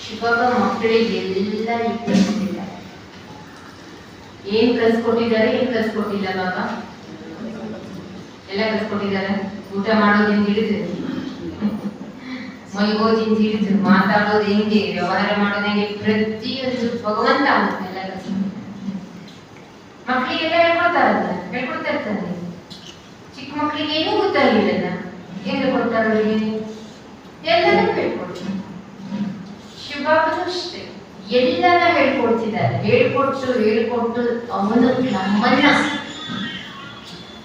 ಶಿವಬಾಬಾ ಮಕ್ಕಳಿಗೆ ಎಲ್ಲ ಕಲಿಸ್ಕೊಟ್ಟಿದ್ದಾರೆ. ಏನ್ ಕಲಿಸ್ಕೊಟ್ಟಿದ್ದಾರೆ, ಏನ್ ಕಲಿಸ್ಕೊಟ್ಟಿಲ್ಲ ಬಾಬಾ? ಎಲ್ಲ ಕಲಿಸ್ಕೊಟ್ಟಿದ್ದಾರೆ. ಊಟ ಮಾಡೋದಿಂದ ಹಿಡಿದು, ಮೈಗೋದಿಂದ ಹಿಡಿದು, ಮಾತಾಡೋದು ಹೆಂಗೆ, ವ್ಯವಹಾರ ಮಾಡೋದು ಹೆಂಗೆ, ಪ್ರತಿಯೊಂದು ಭಗವಂತ ಎಲ್ಲ ಕಲಿಸ್ಕೊಟ್ಟಿದ್ದಾರೆ. ಮಕ್ಕಳಿಗೆಲ್ಲ ಹೇಳ್ಕೊಡ್ತಾರಲ್ಲ, ಹೇಳ್ಕೊಡ್ತಾ ಇರ್ತಾರೆ. ಚಿಕ್ಕ ಮಕ್ಕಳಿಗೆ ಏನೂ ಗೊತ್ತಾಗಿಲ್ಲ, ಏನ್ ಹೇಳ್ಕೊಡ್ತಾರ ಅವರಿಗೆ? ಎಲ್ಲರೂ ಹೇಳ್ಕೊಡ್ತಾರೆ. ಶಿವಬಾಬನು ಅಷ್ಟೇ ಎಲ್ಲನ ಹೇಳ್ಕೊಡ್ತಿದ್ದಾರೆ. ಹೇಳ್ಕೊಟ್ಟು ಅವನು ನಮ್ಮನ್ನ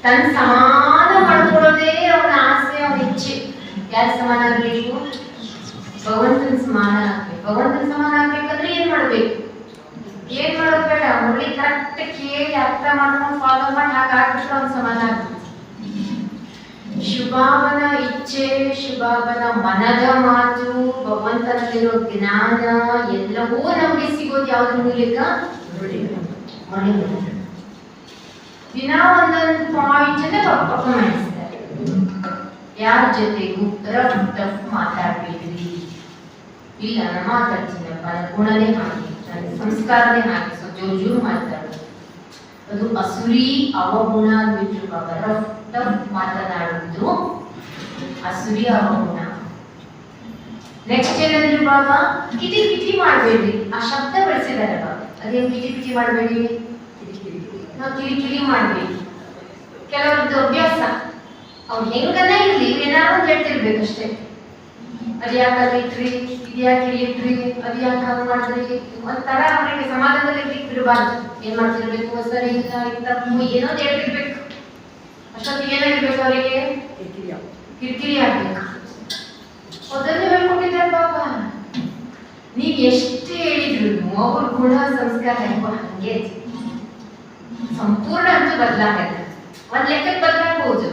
ತನ್ನ ಸಮಾನ ಮಾಡ್ಕೊಳ್ಳೋದೇ ಅವನ ಆಸೆ, ಅವನ ಇಚ್ಛೆ. ಯಾರ ಸಮಾನ ಆಗ್ಬೇಕು? ಭಗವಂತನ ಸಮಾನ ಆಗ್ಬೇಕು. ಭಗವಂತನ ಸಮಾನ ಆಗ್ಬೇಕಂದ್ರೆ ಏನ್ ಮಾಡ್ಬೇಕು? ಏನ್ ಮಾಡೋದು ಬೇಡ, ಮುರಳಿ ಕರೆಕ್ಟ್ ಕೇಳಿ ಅರ್ಥ ಮಾಡ್ಕೊಂಡು ಫಾಲೋ ಮಾಡಿ ಹಾಗಾಗ್ಬಿಟ್ರೆ ಅವ್ನ ಸಮಾನ ಆಗ್ಬೇಕು. ಶಿವಬಾಬನ ಇಚ್ಛೆ, ಶಿವಬಾಬನ ಮನದ ಮಾತು, ಭಗವಂತನಲ್ಲಿರೋ ಜ್ಞಾನ ಎಲ್ಲವೂ ನಮ್ಗೆ ಸಿಗೋದು ಯಾವ್ದ್ರ ಮೂಲಕ? ದಿನ ಒಂದೊಂದು ಪಾಯಿಂಟ್ ಅನ್ನ ಪಕ್ಕ ಮಾಡಿಸ್ತಾರೆ. ಯಾರ ಜೊತೆಗೂ ರಫ್ ಟಫ್ ಮಾತಾಡ್ಬೇಡ್ರಿ. ಇಲ್ಲ ನಾನು ಮಾತಾಡ್ತೀನಪ್ಪ, ನನ್ನ ಗುಣನೇ ಹಾಗೆ, ನನ್ನ ಸಂಸ್ಕಾರನೇ ಹಾಗೆ, ಜೋರು ಮಾತಾಡೋದು ಅದು ಅಸುರಿ ಅವಗುಣ ಬಿಟ್ರು ಬಾಬಾ. ರಫ್ ಟಫ್ ಮಾತನಾಡುವುದು ಅಸುರಿ ಅವಗುಣ. ನೆಕ್ಸ್ಟ್ ಏನಂದ್ರು ಬಾಬಾ? ಕಿಟಿ ಕಿಟಿ ಮಾಡಬೇಡಿ. ಆ ಶಬ್ದ ಬಳಸಿದ್ದಾರೆ ಬಾಬಾ. ಅದೇನು ಕಿಟಿ ಕಿಟಿ ಮಾಡಬೇಡಿ, ನಾವು ಕಿರಿಕಿರಿ ಮಾಡಬೇಡಿ. ಕೆಲವರದ್ದು ಅಭ್ಯಾಸ, ಅವ್ರು ಹೆಂಗನ ಇರ್ಲಿ ಏನಾದ್ರು ಒಂದು ಹೇಳ್ತಿರ್ಬೇಕಷ್ಟೇ. ಅದು ಯಾಕೆ ಇಟ್ರಿ, ಇದು ಯಾಕೆ ಇಟ್ರಿ, ಅದು ಯಾಕೆ ಹಂಗೆ ಮಾಡಿದ್ರಿ, ಒಂಥರ ಅವರಿಗೆ ಸಮಾಧಾನದಲ್ಲಿ ಇರ್ಲಿಕ್ಕೆ ಬಿಡಬಾರ್ದು. ಏನ್ ಮಾಡ್ತಿರ್ಬೇಕು? ಸರಿ ಇಲ್ಲ ತಪ್ಪು ಏನೋ ಹೇಳ್ತಿರ್ಬೇಕು. ಅಷ್ಟೊತ್ತಿಗೆ ಏನಾಗಿರ್ಬೇಕು? ಅವರಿಗೆ ಕಿರಿಕಿರಿ ಆಗ್ಬೇಕು. ಅದನ್ನು ಹೇಳ್ಕೊಟ್ಟಿದ್ದಾರೆ ಬಾಬಾ. ನೀವ್ ಎಷ್ಟು ಹೇಳಿದ್ರು ಅವ್ರ ಗುಣ ಸಂಸ್ಕಾರ ಹಂಗೆ ಸಂಪೂರ್ಣ ಅಂತೂ ಬದಲಾಗಲ್ಲ. ಒಂದ್ ಲೆಕ್ಕಕ್ಕೆ ಬದಲಾಗಬಹುದು.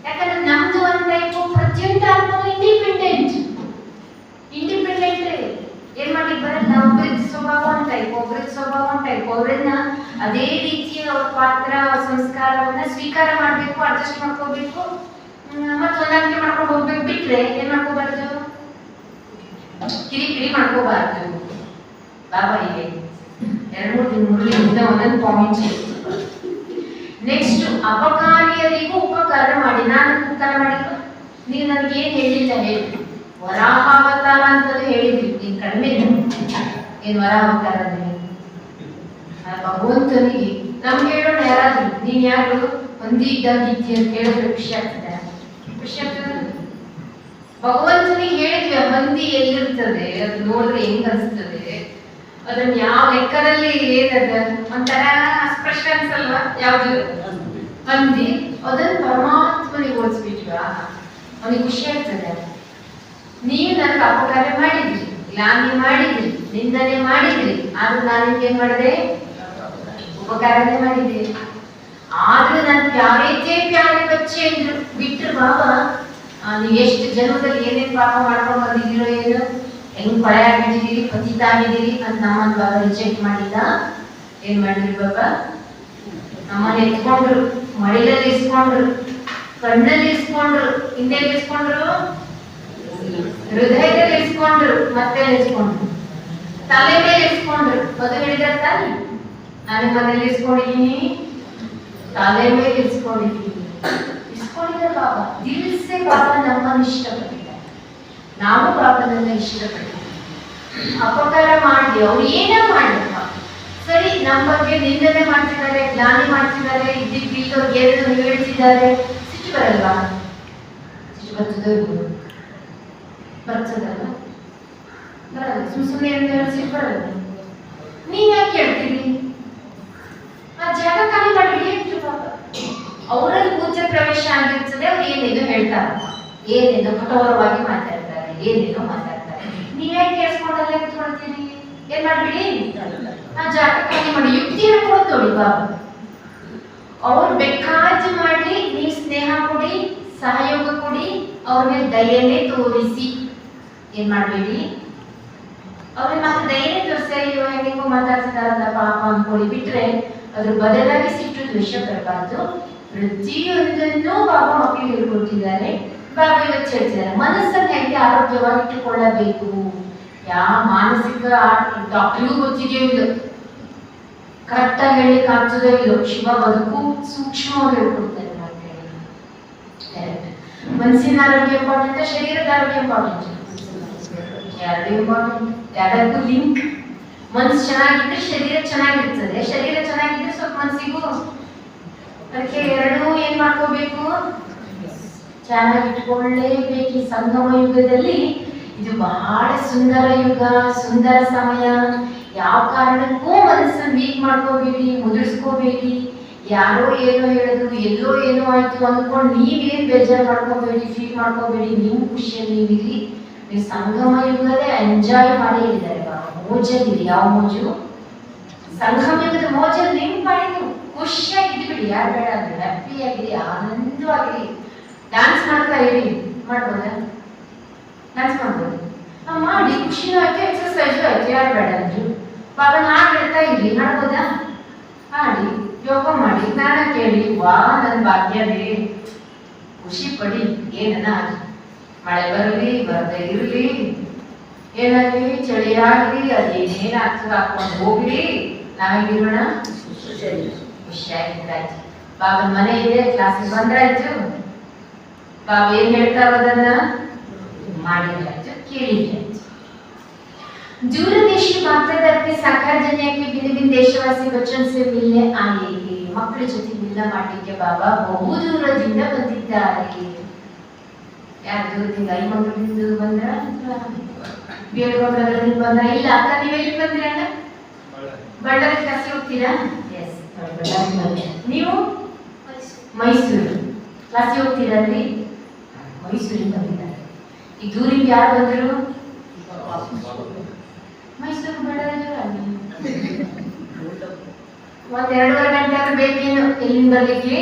ಯಾಕಂದ್ರೆ ನಮ್ದು ಒಂದ್ ಟೈಪ್, ಪ್ರತಿಯೊಂದು ಆತ್ಮನು ಇಂಡಿಪೆಂಡೆಂಟ್. ಏನ್ ಮಾಡ್ಲಿಕ್ಕೆ ಬರಲ್ಲ. ಒಬ್ಬರಿಗೆ ಸ್ವಭಾವ ಒಂದ್ ಟೈಪ್, ಒಬ್ಬರಿಗೆ ಸ್ವಭಾವ ಒಂದ್ ಟೈಪ್. ಅವ್ರನ್ನ ಅದೇ ರೀತಿಯ ಅವ್ರ ಪಾತ್ರ, ಅವ್ರ ಸಂಸ್ಕಾರವನ್ನ ಸ್ವೀಕಾರ ಮಾಡ್ಬೇಕು, ಅಡ್ಜಸ್ಟ್ ಮಾಡ್ಕೋಬೇಕು, ಮತ್ತೆ ಹೊಂದಾಣಿಕೆ ಮಾಡ್ಕೊಂಡು ಹೋಗ್ಬೇಕು. ಬಿಟ್ರೆ ಏನ್ ಮಾಡ್ಕೋಬಾರ್ದು? ಕಿರಿಕಿರಿ ಮಾಡ್ಕೋಬಾರ್ದು. ಬಾಬಾ ಹೀಗೆ 2-3 ದಿನ ಮುರಳಿಯಿಂದ ಒಂದೊಂದು ಪಾಯಿಂಟ್. ನೆಕ್ಸ್ಟ್, ಅಪಕಾರಿಯರಿಗೂ ಉಪಕಾರ ಮಾಡಿ. ನಾನು ಉಪಕಾರ ಮಾಡಿಲ್ಲ, ನೀವು ನನಗೆ ಏನ್ ಹೇಳಿಲ್ಲ ಹೇಳಿ. ವರಾಹಾವತಾರ ಅಂತಲೂ ಹೇಳಿದ್ರಿ, ನೀನ್ ಕಡಿಮೆ ಏನ್ ವರಾಹಾವತಾರ ಭಗವಂತನಿಗೆ. ನಮ್ಗೆ ಹೇಳೋಣ ಯಾರಾದ್ರೂ, ನೀನ್ ಯಾರು ಹೊಂದಿ ಇದ್ದಾಗಿದ್ದಿ ಅಂತ ಹೇಳಿದ್ರೆ ಖುಷಿ ಆಗ್ತದೆ? ಖುಷಿ ಆಗ್ತದೆ? ಭಗವಂತನಿಗೆ ಹೇಳಿದ್ವಿ ಹೊಂದಿ ಎಲ್ಲಿರ್ತದೆ, ಅದು ನೋಡಿದ್ರೆ ಹೆಂಗ್ ಅನ್ಸ್ತದೆ, ಅದನ್ನ ಯಾವ ಲೆಕ್ಕದಲ್ಲಿ ಏನದ ಒಂಥರ ಸ್ಪಷ್ಟ ಅನ್ಸಲ್ವಾ? ಯಾವ್ದು ಹೊಂದಿ ಅದನ್ನ ಪರಮಾತ್ಮನಿಗೆ ಓಡಿಸ್ಬಿಟ್ವಾ ಅವನಿಗೆ ಖುಷಿ ಆಗ್ತದೆ. ನೀವು ನನಗೆ ಅಪಕಾರ ಮಾಡಿದ್ರಿ, ಗ್ಲಾನಿ ಮಾಡಿದ್ರಿ, ನಿಂದನೆ ಮಾಡಿದ್ರಿ, ಆದ್ರೂ ನಾನು ಏನ್ ಮಾಡಿದೆ? ಉಪಕಾರನೇ ಮಾಡಿದ್ರಿ. ಆದ್ರೂ ನನ್ ಪ್ಯಾರೈತೆ ಪ್ಯಾರೆ ಬಚ್ಚೆ ಅಂದ್ರು ಬಿಟ್ರು ಬಾಬಾ. ನೀವು ಎಷ್ಟು ಜನ್ಮದಲ್ಲಿ ಏನೇನ್ ಪಾಪ ಮಾಡ್ಕೊಂಡು ಬಂದಿದ್ದೀರೋ, ಏನು ಹೆಂಗ್ ಕೊಳೆ ಆಗಿದ್ದೀರಿ, ಪತಿತ ಆಗಿದ್ದೀರಿ ಅಂತ ನಮ್ಮನ್ನು ಬಾಬಾ ರಿಜೆಕ್ಟ್ ಮಾಡಿಲ್ಲ. ಏನ್ ಮಾಡಿದ್ರಿ ಬಾಬಾ? ನಮ್ಮನ್ನ ಎತ್ಕೊಂಡ್ರು, ಮಡಿಲಲ್ಲಿ ಇಸ್ಕೊಂಡ್ರು, ಕಣ್ಣಲ್ಲಿ ಇಸ್ಕೊಂಡ್ರು, ಹಿಂದೆಲ್ಲಿ ಇಸ್ಕೊಂಡ್ರು, ಹೃದಯದಲ್ಲಿ ಇಸ್ಕೊಂಡ್ರು, ಮತ್ತೆ ಇಸ್ಕೊಂಡ್ರು, ತಲೆ ಮೇಲೆ ಇಸ್ಕೊಂಡ್ರು. ಅದು ಹೇಳಿದಾರೆ ತಾನೆ, ನಾನು ಮನೇಲಿ ಇಸ್ಕೊಂಡಿದ್ದೀನಿ, ತಲೆ ಮೇಲೆ ಇಸ್ಕೊಂಡಿದ್ದೀನಿ. ಇಸ್ಕೊಂಡಿದ್ದಾರೆ ಬಾಬಾ. ದಿಲ್ಸೆ ಬಾಬಾ ನಮ್ಮನ್ನು ಇಷ್ಟಪಟ್ಟಿದ್ದಾರೆ, ನಾವು ಬಾಬನನ್ನ ಇಷ್ಟಪಟ್ಟಿದ್ದೀವಿ. ಅಪಕಾರ ಮಾಡಿ ಅವ್ರು ಏನೋ ಮಾಡಲಿಲ್ಲ, ಸರಿ ನಮ್ಮ ಬಗ್ಗೆ ನಿಂದನೆ ಮಾಡ್ತಿದ್ದಾರೆ, ಗ್ಲಾನಿ ಮಾಡ್ತಿದ್ದಾರೆ, ಇದ್ದಿದ್ದವ್ರಿಗೆ ಏನು ಹೇಳ್ತಿದ್ದಾರೆ, ಸಿಟ್ಟು ಬರಲ್ವಾ? ಸಿಟ್ಟು ಬರ್ತದಲ್ಲ, ಬರಲ್ಲ. ಸುಮ್ಮನೆ ಸಿಟ್ಟು ಬರಲ್ಲ. ನೀವ್ ಯಾಕೆ ಹೇಳ್ತೀರಿ? ಆ ಜಾಗ ಖಾಲಿ ಮಾಡಿ ಹೇಳ್ತೀವಿ ಬಾಬಾ. ಅವರಲ್ಲಿ ಪೂಜೆ ಪ್ರವೇಶ ಆಗಿರ್ತದೆ. ಅವ್ರು ಏನೇನೋ ಹೇಳ್ತಾರೆ, ಏನೇನೋ ಕಠೋರವಾಗಿ ಮಾತಾಡ್ತಾರೆ, ಏನೇನೋ ಮಾತಾಡ್ತಾರೆ. ನೀವ್ಯಾಕೆ ಕೇಳಿಸ್ಕೊಂಡಲ್ಲೇ ಕೂತ್ಕೊಳ್ತೀರಿ? ಏನ್ ಮಾಡ್ಬಿಡಿ, ಆ ಜಾಗ ಖಾಲಿ ಮಾಡಿ. ಯುಕ್ತಿ ಹೇಳ್ಕೊಡ್ ನೋಡಿ ಬಾಬಾ. ಅವ್ರು ಬೇಕಾಜ್ ಮಾಡ್ಲಿ, ನೀವು ಸ್ನೇಹ ಕೊಡಿ, ಸಹಯೋಗ ಕೊಡಿ, ಅವ್ರ ಮೇಲೆ ದಯೆನೇ ತೋರಿಸಿ. ಏನ್ ಮಾಡ್ಬೇಡಿ, ಅವ್ರಿಗೆ ಮತ್ತೆ ದಯೆನೇ ತೋರಿಸಿ. ಅಯ್ಯೋ ಹೆಂಗೋ ಮಾತಾಡ್ತಿದಾರಲ್ಲ ಪಾಪ ಅನ್ಕೊಳ್ಳಿ. ಬಿಟ್ರೆ ಅದ್ರ ಬದಲಾಗಿ ಸಿಟ್ಟು ದ್ವೇಷ ಬರಬಾರ್ದು. ಪ್ರತಿಯೊಂದನ್ನು ಬಾಬಾ ಮಕ್ಕಳಿಗೆ ಹೇಳ್ಕೊಟ್ಟಿದ್ದಾರೆ. ಬಾಬಾ ಇವತ್ತು ಹೇಳ್ತಿದ್ದಾರೆ, ಮನಸ್ಸನ್ನು ಹೇಗೆ ಆರೋಗ್ಯವಾಗಿ ಇಟ್ಟುಕೊಳ್ಳಬೇಕು, ಯಾವ ಮಾನಸಿಕ ಡಾಕ್ಟರ್ಗೂ ಗೊತ್ತಿದೆಯೋ ಇಲ್ಲ, ಕರೆಕ್ಟಾಗಿ ಹೇಳಲಿಕ್ಕೆ ಆಗ್ತದೋ ಇಲ್ಲೋ, ಶಿವ ಬದುಕು ಸೂಕ್ಷ್ಮವಾಗಿ ಹೇಳ್ಕೊಡ್ತಾರೆ. ಮನಸ್ಸಿನ ಆರೋಗ್ಯ ಇಂಪಾರ್ಟೆಂಟ್, ಶರೀರದ ಆರೋಗ್ಯ ಇಂಪಾರ್ಟೆಂಟ್, ಎರಡು ಇಂಪಾರ್ಟೆಂಟ್, ಎರಡಕ್ಕೂ ಲಿಂಕ್. ಮನಸ್ಸು ಚೆನ್ನಾಗಿದ್ರೆ ಶರೀರ ಚೆನ್ನಾಗಿರ್ತದೆ, ಶರೀರ ಚೆನ್ನಾಗಿದ್ರೆ ಸ್ವಲ್ಪ ಮನಸ್ಸಿಗೂ. ಅದಕ್ಕೆ ಎರಡೂ ಏನ್ ಮಾಡ್ಕೋಬೇಕು, ಚೆನ್ನಾಗಿ ಇಟ್ಕೊಳ್ಳೇಬೇಕು. ಈ ಸಂಗಮ ಯುಗದಲ್ಲಿ ಇದು ಬಹಳ ಸುಂದರ ಯುಗ, ಸುಂದರ ಸಮಯ. ಯಾವ ಕಾರಣಕ್ಕೂ ಮನಸ್ಸನ್ನು ವೀಕ್ ಮಾಡ್ಕೋಬೇಡಿ, ಮುದುರಿಸ್ಕೋಬೇಡಿ. ಯಾರೋ ಏನೋ ಹೇಳೋದು, ಎಲ್ಲೋ ಏನೋ ಆಯ್ತು ಅಂದ್ಕೊಂಡು ನೀವೇನು ಬೇಜಾರು ಮಾಡ್ಕೋಬೇಡಿ, ಫೀಲ್ ಮಾಡ್ಕೋಬೇಡಿ. ನೀವು ಖುಷಿಯಲ್ಲಿ ನೀವಿರಿ. ನೀವು ಸಂಗಮ ಯುಗದೇ ಎಂಜಾಯ್ ಮಾಡಿ ಇದ್ದಾರೆ. ಮೋಜಲ್ಲಿರಿ. ಯಾವ ಮೋಜು? ಸಂಗಮ ಯುಗದ ಮೋಜಲ್ಲಿ ನೀವು ಮಾಡಿ, ನೀವು ಖುಷಿಯಾಗಿದ್ಬಿಡಿ. ಯಾರು ಬೇಡ ಅಂದ್ರೆ ಹ್ಯಾಪಿಯಾಗಿರಿ, ಆನಂದವಾಗಿರಿ. ಡ್ಯಾನ್ಸ್ ಮಾಡ್ತಾ ಇರಿ. ಮಾಡ್ಬೋದಾ? ಡ್ಯಾನ್ಸ್ ಮಾಡ್ಬೋದು. ಮಾಡಿ, ಖುಷಿನೂ ಆಯ್ತು, ಎಕ್ಸರ್ಸೈಸು ಆಯ್ತು. ಯಾರು ಬೇಡ ಅಂದ್ರು ಬಾಬಾ ಹಾಡು ಹೇಳ್ತಾ ಇರಿ. ಮಾಡ್ಬೋದಾ? ಹಾಡಿ, ಯೋಗ ಮಾಡಿ, ಜ್ಞಾನ ಕೇಳಿ. ವಾ ನನ್ನ ಭಾಗ್ಯದೇ, ಖುಷಿ ಪಡಿ. ಏನನ್ನ ಮಳೆ ಬರಲಿ, ಬರದೇ ಇರಲಿ, ಏನಾಗಲಿ, ಚಳಿ ಆಗಲಿ, ಅದೇನೇನು ಆಗ್ತದೆ ಹಾಕೊಂಡು ಹೋಗ್ಲಿ, ನಾವಾಗಿರೋಣ, ಖುಷಿಯಾಗಿದ್ದಾಯ್ತು. ಬಾಬನ ಮನೆ ಇದೆ, ಕ್ಲಾಸಿಗೆ ಬಂದ್ರಾಯ್ತು. ಬಾಬಾ ಏನ್ ಹೇಳ್ತಾರೋ ಅದನ್ನ ಮಾಡಿದ್ರಾಯ್ತು, ಕೇಳಿದ್ರಾಯ್ತು. दूरदेशी ಬಾಂಧವ್ಯಕ್ಕೆ ಸಾಕಾರ ಜನಕ್ಕೆ ಭಿನ್ನ ಭಿನ್ನ ದೇಶವಾಸಿ ಬಚ್ಚನ್ ಸೆ ಮಿಲ್ನೆ ಆಯೇ. ಮಕ್ಕಳ ಜೊತೆ ಮಿಲ್ಲ ಮಾಡಲಿಕ್ಕೆ ಬಾಬಾ ಬಹು ದೂರದಿಂದ ಬಂದಿದ್ದಾರೆ. ಯಾರು ದೂರದಿಂದ? ಐಮಂಗಳೂರಿಂದ ಬಂದ್ರ, ಬೇಲೂರಿಂದ ಬಂದ್ರ? ಇಲ್ಲ ಅಕ್ಕ, ನೀವೆಲ್ಲಿ ಬಂದ್ರಿ ಅಣ್ಣ? ಬಳ್ಳಾರಿ ಕ್ಲಾಸ್ ಹೋಗ್ತೀರಾ? ಎಸ್, ಬಳ್ಳಾರಿ. ನೀವು ಮೈಸೂರು ಕ್ಲಾಸ್ ಹೋಗ್ತೀರಾ? ಅಲ್ಲಿ ಮೈಸೂರಿಂದ ಬಂದಿದ್ದಾರೆ. ಈ ದೂರಿಂದ ಯಾರು ಬಂದರು? ಮೈಸೂರು, ಬಳ್ಳಾರಿ. ಒಂದ್ 2.5 ಗಂಟೆ ಆದ್ರೂ ಬೇಕೇನು ಎಲ್ಲಿಂದ ಬರ್ಲಿಕ್ಕೆ?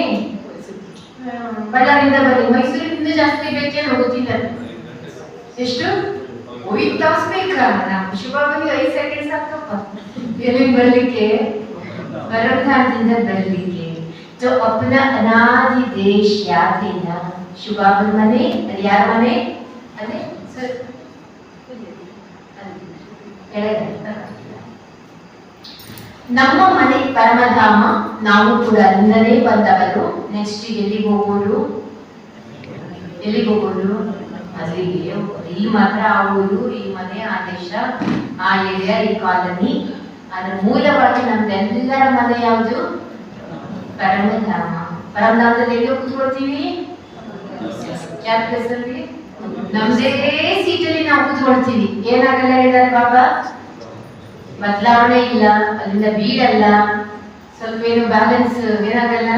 ಬಳ್ಳಾರಿಯಿಂದ ಬನ್ನಿ. ಮೈಸೂರಿಂದ ಜಾಸ್ತಿ ಬೇಕೇನು? ಗೊತ್ತಿಲ್ಲ. ಎಷ್ಟು? 5 ತಾಸು ಬೇಕಾ? ನಾವು ಶಿವಬಾಬನಿಗೆ 5 ಸೆಕೆಂಡ್ ಸಾಕಪ್ಪ ಎಲ್ಲಿಂದ ಬರ್ಲಿಕ್ಕೆ, ಬರೋದಾದಿಂದ ಬರ್ಲಿಕ್ಕೆ. तो अपना अनादि देश याद है ना? ಶಿವಬಾಬನ ಮನೆ. ಅದು ಯಾರ ಮನೆ? ಅದೇ ನಮ್ಮ ಮನೆ ಪರಮಧಾಮ. ನಾವು ಕೂಡ ಅಲ್ಲಿಂದಲೇ ಬಂದವರು. ನೆಕ್ಸ್ಟ್ ಎಲ್ಲಿಗೆ ಹೋಗೋರು? ಎಲ್ಲಿಗೆ ಹೋಗೋರು? ಅಲ್ಲಿಗೆ. ಇಲ್ಲಿ ಮಾತ್ರ ಆ ಊರು, ಈ ಮನೆ, ಆ ದೇಶ, ಆ ಏರಿಯಾ, ಈ ಕಾಲನಿ. ಅದ್ರ ಮೂಲವಾಗಿ ನಮ್ದೆಲ್ಲರ ಮನೆ ಯಾವುದು? ಪರಮಧಾಮ. ಪರಮಧಾಮದಲ್ಲಿ ಎಲ್ಲಿ ಕೂತ್ಕೊಳ್ತೀವಿ? ಯಾವ ಪ್ಲೇಸಲ್ಲಿ? ನಮ್ದೇ ಸೀಟಲ್ಲಿ ನಾವು ಕೂತ್ಕೊಳ್ತೀವಿ. ಏನಾಗಲ್ಲ ಹೇಳಿದಾರೆ ಬಾಬಾ? ಬದಲಾವಣೆ ಇಲ್ಲ, ಅಲ್ಲಿಂದ ಬೀಳಲ್ಲ, ಸ್ವಲ್ಪ ಏನು ಬ್ಯಾಲೆನ್ಸ್ ಏನಾಗಲ್ಲ,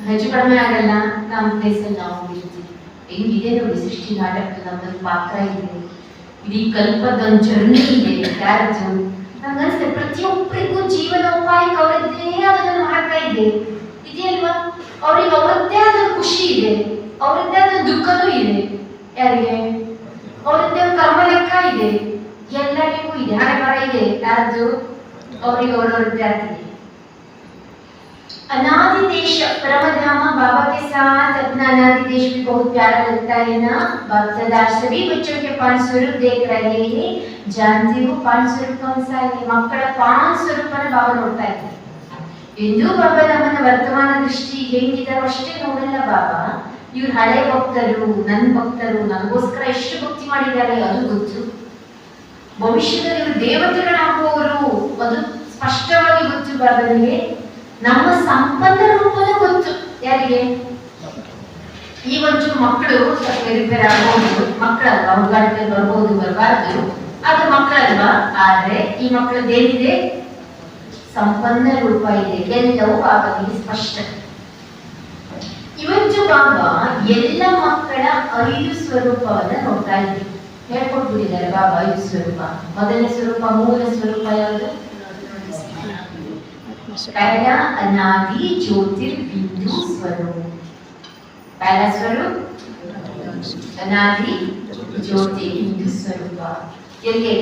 ಹೆಚ್ಚು ಕಡಿಮೆ ಆಗಲ್ಲ. ನಮ್ಮ ಪ್ಲೇಸಲ್ಲಿ ನಾವು ಇರ್ತೀವಿ. ಹೆಂಗಿದೆ ನೋಡಿ ಸೃಷ್ಟಿ ನಾಟಕ. ನಮ್ಮಲ್ಲಿ ಪಾತ್ರ ಇದೆ, ಇಡೀ ಕಲ್ಪದೊಂದು ಜರ್ನಿ ಇದೆ. ಯಾರದ್ದು? ನಂಗನ್ಸುತ್ತೆ ಪ್ರತಿಯೊಬ್ಬರಿಗೂ ಜೀವನೋಪಾಯಕ್ಕೆ ಅವರದ್ದೇ ಆದದನ್ನು ಮಾಡ್ತಾ ಇದೆ, ಇದೆಯಲ್ವಾ? ಅವ್ರಿಗೆ ಅವರದ್ದೇ ಆದ ಖುಷಿ ಇದೆ, ಅವರದ್ದೇ ಆದ ದುಃಖನೂ ಇದೆ. ಯಾರಿಗೆ? ಅವರದ್ದೇ ಒಂದು ಕರ್ಮ ಲೆಕ್ಕ ಇದೆ, ಎಲ್ಲರಿಗೂ ಇದೆ, ಹಣೆ ಬರ ಇದೆ. ಯಾರದ್ದು? ಅವ್ರಿಗೆ ಅವರವ್ರದ್ದೇ ಆಗ್ತಿದೆ. अनादि देश परमधाम बाबा के साथ अपना अनादि देश भी बहुत प्यारा लगता है ना? भक्तदार सभी बच्चों के 5 स्वरूप देख रहे हैं. जानते हो 5 स्वरूप कौन सा है? ಮಕ್ಕಳ 5 ಸ್ವರೂಪನ ಬಾಬಾ ನೋಡ್ತಾ ಇದ್ದಾರೆ. ಎಂದೂ ಬಾಬಾ ನಮ್ಮನ್ನ ವರ್ತಮಾನ ದೃಷ್ಟಿ ಹೆಂಗಿದಾರೋ ಅಷ್ಟೇ ನೋಡಲ್ಲ ಬಾಬಾ. ಇವ್ರು ಹಳೆ ಭಕ್ತರು, ನನ್ನ ಭಕ್ತರು, ನನಗೋಸ್ಕರ ಎಷ್ಟು ಭಕ್ತಿ ಮಾಡಿದ್ದಾರೆ ಅದು ಗೊತ್ತು. ಭವಿಷ್ಯದಲ್ಲಿ ಇವರು ದೇವತೆಗಳಾಗುವವರು ಅದು ಸ್ಪಷ್ಟವಾಗಿ ಗೊತ್ತು ಬಾಬನಿಗೆ. ನಮ್ಮ ಸಂಪನ್ನ ರೂಪನೂ ಗೊತ್ತು. ಯಾರಿಗೆ? ಈ ಒಂಚೂರು ಮಕ್ಕಳು ಸ್ವಲ್ಪ ರಿಪೇರ್ ಆಗಬಹುದು, ಮಕ್ಕಳಲ್ವಾ, ಹುಡುಗಾಟಕ್ಕೆ ಬರ್ಬೋದು, ಬರಬಾರ್ದು, ಅದು ಮಕ್ಕಳಲ್ವಾ. ಆದ್ರೆ ಈ ಮಕ್ಕಳದ್ದೇನಿದೆ? ಸಂಪನ್ನ ರೂಪ ಇದೆ. ಎಲ್ಲವೂ ಬಾಬನಿಗೆ ಸ್ಪಷ್ಟ. ಇವತ್ತು ಬಾಬಾ ಎಲ್ಲ ಮಕ್ಕಳ 5 ಸ್ವರೂಪವನ್ನ ನೋಡ್ತಾ ಇದ್ದೀವಿ. ಹೇಳ್ಕೊಟ್ಬಿಟ್ಟಿದ್ದಾರೆ ಬಾಬಾ 5 ಸ್ವರೂಪ. ಮೊದಲನೇ ಸ್ವರೂಪ, ಮೂಲ ಸ್ವರೂಪ ಯಾವುದು? पहला अनादि ज्योतिर्बिंदु स्वरूप. पहला स्वरूप अनादि ज्योति बिंदु स्वरूप. ಎಲ್ಲಿ?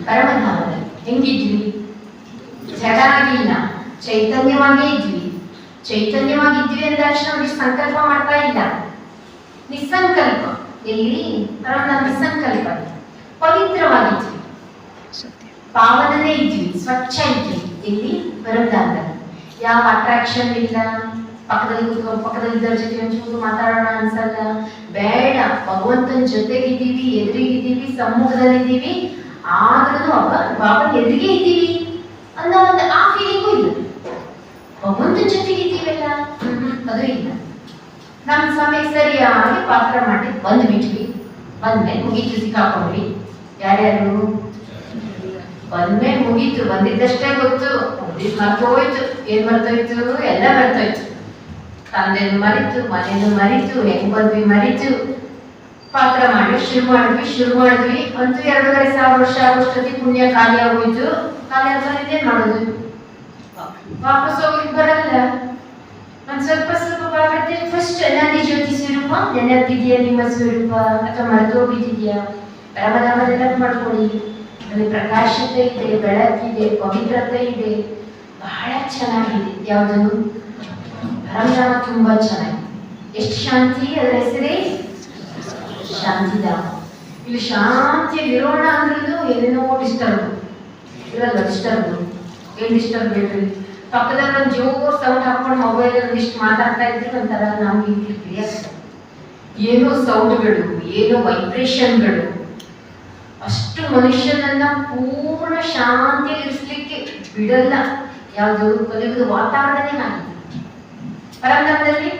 ಪರಮಧಾಮದಲ್ಲಿ. ಹೆಂಗಿದ್ವಿ? ಜಡ ಆಗಿಲ್ಲ, ಚೈತನ್ಯವಾಗೇ ಇದ್ವಿ. ಚೈತನ್ಯವಾಗಿದ್ವಿ ಅಂದ ತಕ್ಷಣ ಸಂಕಲ್ಪ ಮಾಡ್ತಾ ಇಲ್ಲ, ನಿಸ್ಸಂಕಲ್ಪ. ಎಲ್ಲಿ ಪರಮಾನಂದ ಸಂಕಲ್ಪ ಪವಿತ್ರವಾಗಿದ್ವಿ, ಪಾವನನೇ ಇದ್ವಿ, ಸ್ವಚ್ಛ ಇದ್ವಿ. ಎಲ್ಲಿ ಪರಮಧಾಮದಲ್ಲಿ ಯಾವ ಅಟ್ರಾಕ್ಷನ್ ಇಲ್ಲ, ಪಕ್ಕದಲ್ಲಿದ್ದವ್ರ ಜೊತೆ ಒಂಚೂರು ಮಾತಾಡೋಣ ಅನ್ಸಲ್ಲ, ಬೇಡ. ಭಗವಂತನ ಜೊತೆಗಿದ್ದೀವಿ, ಎದುರಿಗಿದ್ದೀವಿ, ಸಮ್ಮುಖದಲ್ಲಿದ್ದೀವಿ, ಆದ್ರೂ ಬಾಬಾ ಎದುರಿಗೆ ಇದ್ದೀವಿ ಅನ್ನೋ ಒಂದು ಆ ಫೀಲಿಂಗು ಇಲ್ಲ. ಭಗವಂತನ ಜೊತೆಗಿದ್ದೀವಲ್ಲ, ಅದು ಇಲ್ಲ. ನಮ್ಮ ಸಮಯ ಸರಿಯಾಗಿ ಪಾತ್ರ ಮಾಡಿ ಬಂದ್ಬಿಟ್ವಿ. ಬಂದ್ಮೇಲೆ ಮುಗೀತು, ಸಿಕ್ಕಾಕೊಂಡ್ವಿ. ಯಾರ್ಯಾರು ಬಂದ್ಮೇಲೆ ಮುಗೀತು, ಬಂದಿದ್ದಷ್ಟೇ ಗೊತ್ತು. ಮರ್ತೋಯ್ತು, ಏನ್ ಮರ್ತೋಯ್ತು? ಎಲ್ಲ ಮರ್ತೋಯ್ತು. ತಂದೆನು ಮರಿತು, ಮನೇನು ಮರಿತು, ಹೆಂಗ್ ಬಂದ್ವಿ ಮರಿತು. ಪಾತ್ರ ಮಾಡಿ ಶುರು ಮಾಡಿದ್ವಿ. ಅಂತೂ 2,500 ವರ್ಷ ಆಗೋಷ್ಟೊತ್ತಿಗೆ ಪುಣ್ಯ ಖಾಲಿ ಆಗೋಯ್ತು. ಖಾಲಿ ಆದ್ಮೇಲೆ ಏನ್ ಮಾಡೋದು? ವಾಪಸ್ ಹೋಗ್ಲಿಕ್ಕೆ ಬರಲ್ಲ. ಒಂದ್ ಸ್ವಲ್ಪ ಬರುತ್ತೆ. ಫಸ್ಟ್ ಅನಾದಿ ಜ್ಯೋತಿ ಸ್ವರೂಪ ನೆನಪಿದೆಯಾ? ನಿಮ್ಮ ಸ್ವರೂಪ ಅಥವಾ ಮರೆತೋಗ್ಬಿಟ್ಟಿದ್ಯಾ? ಪರಮಧಾಮ ನೆನಪು ಮಾಡ್ಕೊಳ್ಳಿ. ಅಲ್ಲಿ ಪ್ರಕಾಶತೆ ಇದೆ, ಬೆಳಕಿದೆ, ಪವಿತ್ರತೆ ಇದೆ, ಬಹಳ ಚೆನ್ನಾಗಿದೆ. ಯಾವುದು? ಪರಮಧಾಮ ತುಂಬಾ ಚೆನ್ನಾಗಿದೆ. ಎಷ್ಟು ಶಾಂತಿ, ಅದರ ಹೆಸರೇ ಶಾಂತಿಧಾಮ. ಇಲ್ಲಿ ಶಾಂತಿಯಲ್ಲಿ ಇರೋಣ ಅಂದ್ರೂ ಏನೇನೋ ಡಿಸ್ಟರ್ಬ್ ಇರಲ್ಲ. ಡಿಸ್ಟರ್ಬ್ ಏನ್ ಡಿಸ್ಟರ್ಬ್ ಹೇಳ್ರಿ? ಪಕ್ಕದಲ್ಲಿ ಒಂದು ಜೋರ್ ಸೌಂಡ್ ಹಾಕೊಂಡು ಮೊಬೈಲ್ ಒಂದಿಷ್ಟು ಮಾತಾಡ್ತಾ ಇದ್ರೆ ಒಂಥರ ನಮ್ಗೆ ಏನೋ ಸೌಂಡ್ಗಳು, ಏನೋ ವೈಬ್ರೇಷನ್ಗಳು, ಅಷ್ಟು ಮನುಷ್ಯನನ್ನ ಪೂರ್ಣ ಶಾಂತಿ ಇರಿಸ್ಲಿಕ್ಕೆ ಬಿಡಲ್ಲ. ಯಾವುದು? ಕಲಿಯುವುದು ವಾತಾವರಣನೇ ಆಗಿದೆ. ಪರಮಧಾಮದಲ್ಲಿ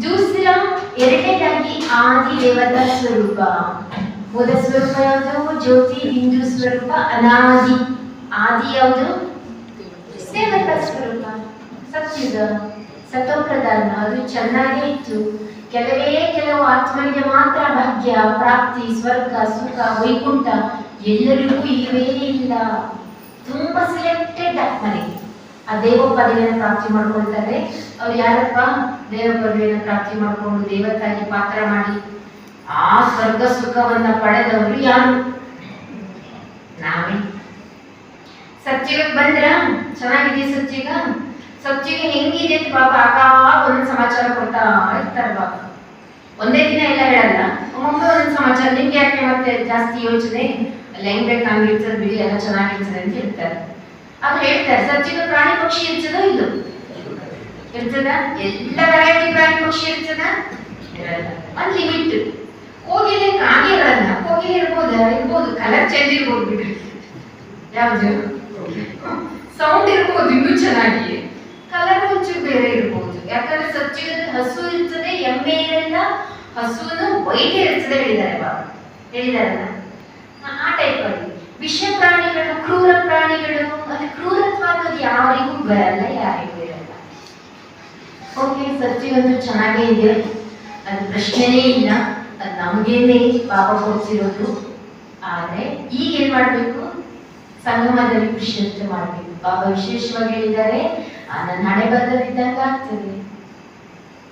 ದೂಸರ ಎರಡನೇದಾಗಿ ಆದಿ ದೇವತಾ ಸ್ವರೂಪ. ಮೊದ ಸ್ವರೂಪ ಯಾವುದು? ಜ್ಯೋತಿ. ಹಿಂದೂ ಸ್ವರೂಪ ಅನಾದಿ. ಆದಿ ಯಾವುದು? ದೇವತಾ ಸ್ವರೂಪ. ಸತ್ಯುಗ, ಸತೋಪ್ರಧಾನ. ಅದು ಚೆನ್ನಾಗೇ ಇತ್ತು. ಕೆಲವು ಆತ್ಮನಿಗೆ ಮಾತ್ರ ಭಾಗ್ಯ, ಪ್ರಾಪ್ತಿ, ಸ್ವರ್ಗ, ಸುಖ, ವೈಕುಂಠ ಎಲ್ಲರಿಗೂ ಇಲ್ಲವೇ ಇಲ್ಲ. ತುಂಬಾ ಸಿಲೆಕ್ಟೆಡ್ ಆತ್ಮನಿಗೆ ಆ ದೇವ ಪದವಿಯನ್ನು ಪ್ರಾಪ್ತಿ ಮಾಡ್ಕೊಳ್ತಾರೆ. ಅವ್ರು ಯಾರಪ್ಪ? ದೇವ ಪದವಿಯನ್ನು ಪ್ರಾಪ್ತಿ ಮಾಡ್ಕೊಂಡು ದೇವತಾಗಿ ಪಾತ್ರ ಮಾಡಿ ಆ ಸ್ವರ್ಗ ಸುಖವನ್ನ ಪಡೆದವರು ಯಾರು? ನಾವೇ. ಸತ್ಯುಗಕ್ಕೆ ಬಂದ್ರ ಚೆನ್ನಾಗಿದೆ. ಸತ್ಯುಗ ಹೆಂಗಿದೆ ಬಾಬಾ? ಆಗಾಗ ಒಂದೊಂದು ಸಮಾಚಾರ ಕೊಡ್ತಾ ಇರ್ತಾರೆ ಬಾಬಾ. ಒಂದೇ ದಿನ ಎಲ್ಲ ಹೇಳಲ್ಲ, ಒಮ್ಮೊಮ್ಮೆ ಒಂದೊಂದು ಸಮಾಚಾರ. ನಿಮ್ಗೆ ಯಾಕೆ ಮತ್ತೆ ಜಾಸ್ತಿ ಯೋಚನೆ? ಅಲ್ಲಿ ಹೆಂಗ್ ಬೇಕು ಹಂಗಿರ್ತದೆ ಬಿಡಿ, ಎಲ್ಲ ಚೆನ್ನಾಗಿರ್ತದೆ ಅಂತ ಹೇಳ್ತಾರೆ. ಅದು ಹೇಳ್ತಾರೆ. ಸತ್ಯುಗ ಪ್ರಾಣಿ ಪಕ್ಷಿ ಇರ್ತದೋ ಇಲ್ಲೋ? ಇರ್ತದ? ಎಲ್ಲ ವೆರೈಟಿ ಪ್ರಾಣಿ ಪಕ್ಷಿ ಇರ್ತದ? ಇರಲ್ಲ. ಒಂದ್ ಲಿಮಿಟ್. ಕೋಗಿಲೆ ಕಾಗೆ ಇರಲ್ಲ. ಕೋಗಿಲೆ ಇರ್ಬೋದು, ಕಲರ್ ಚೇಂಜ್ ಇರ್ಬೋದು ಬಿಡ್ರಿ. ಯಾವ್ದು? ಸೌಂಡ್ ಇರ್ಬೋದು ಇನ್ನೂ ಚೆನ್ನಾಗಿ, ಕಲರ್ ಒಂಚೂರು ಬೇರೆ ಇರ್ಬೋದು. ಯಾಕಂದ್ರೆ ಸತ್ಯುಗದ ಹಸು ಇರ್ತದೆ, ಎಮ್ಮೆ ಇರಲ್ಲ. ಹಸುವನ್ನು ವೈಟ್ ಇರ್ತದೆ ಹೇಳಿದಾರಲ್ಲ, ಆ ಟೈಪ್ ಅಲ್ಲಿ. ವಿಷ ಪ್ರಾಣಿಗಳು, ಕ್ರೂರ ಪ್ರಾಣಿಗಳು, ಅಲ್ಲಿ ಕ್ರೂರತ್ವ ಅನ್ನೋದು ಯಾರಿಗೂ ಬರಲ್ಲ, ಯಾರಿಗೂ ಇರಲ್ಲ. ಓಕೆ, ಸತ್ಯುಗಂತೂ ಚೆನ್ನಾಗೇ ಇದೆ, ಅದು ಪ್ರಶ್ನೆನೇ ಇಲ್ಲ. ಅದು ನಮಗೇನೆ ಬಾಬಾ ಕೊಡ್ತಿರೋದು. ಆದ್ರೆ ಈಗ ಏನ್ ಮಾಡ್ಬೇಕು? ಸಂಗಮದಲ್ಲಿ ವಿಶೇಷತೆ ಮಾಡ್ಬೇಕು. ಬಾಬಾ ವಿಶೇಷವಾಗಿ ಹೇಳಿದ್ದಾರೆ, ನನ್ನ ಹಣೆ ಬರದಿದ್ದಂಗ ಆಗ್ತದೆ.